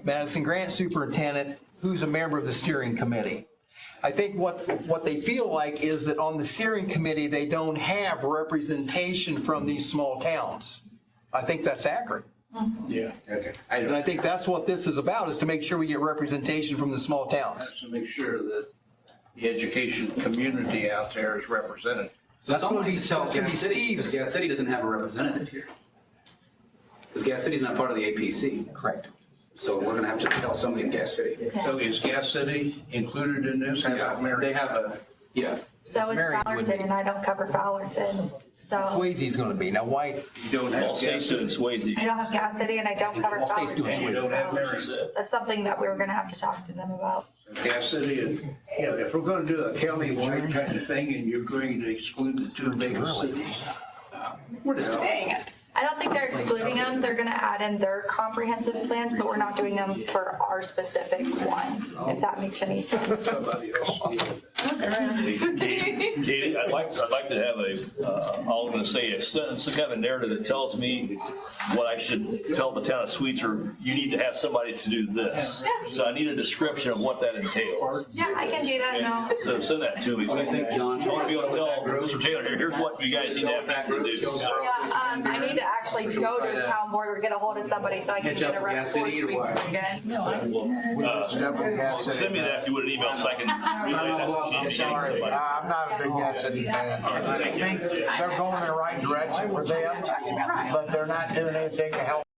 A: Madison Grant Superintendent, who's a member of the steering committee. I think what they feel like is that on the steering committee, they don't have representation from these small towns. I think that's accurate.
F: Yeah.
L: Okay.
A: And I think that's what this is about, is to make sure we get representation from the small towns.
L: To make sure that the education community out there is represented.
E: So
A: That's
E: someone
A: gonna be-
E: needs to tell
A: that's gonna be
E: Gas City, because
A: Steve's.
E: Gas City doesn't have a representative here. Because Gas City's not part of the APC.
A: Correct.
E: So we're gonna have to tell somebody in Gas City.
L: So is Gas City included in this? How about Marion?
E: They have a, yeah.
C: So is
A: Marion would be.
C: Fowlerton, and I don't cover Fowlerton, so
A: Swayze's going to be. Now, why?
L: You don't
F: All
L: have
F: states
L: Gas
F: doing
L: City.
F: Swayze.
C: I don't have Gas City and I don't cover
A: All states do
C: Fowlerton.
L: You don't have
C: So
L: Marion.
C: that's something that we were gonna have to talk to them about.
L: Gas City, and, you know, if we're going to do a county-wide kind of thing and you're going to exclude the two biggest cities.
E: We're just, dang it.
C: I don't think they're excluding them, they're gonna add in their comprehensive plans, but we're not doing them for our specific one, if that makes any sense.
L: Somebody else.
F: Katie, I'd like to have I'm going to say a sentence, some kind of narrative that tells me what I should tell the town of Sweetser. You need to have somebody to do this.
C: Yeah.
F: So I need a description of what that entails.
C: Yeah, I can do that now.
F: So send that to me.
E: I think John.
F: You want to be able to tell Mr. Taylor, here's what you guys need to have people do.
C: Yeah, I need to actually go to the town board or get a hold of somebody so I can
E: Catch
C: get
E: up
C: a
E: with
C: rep
E: Gas
C: for
E: City or what?
C: again.
F: Send me that if you would an email so I can relay that to Chief Shane.
N: I'm not a big Gas City fan. I think they're going in the right direction for them, but they're not doing anything to help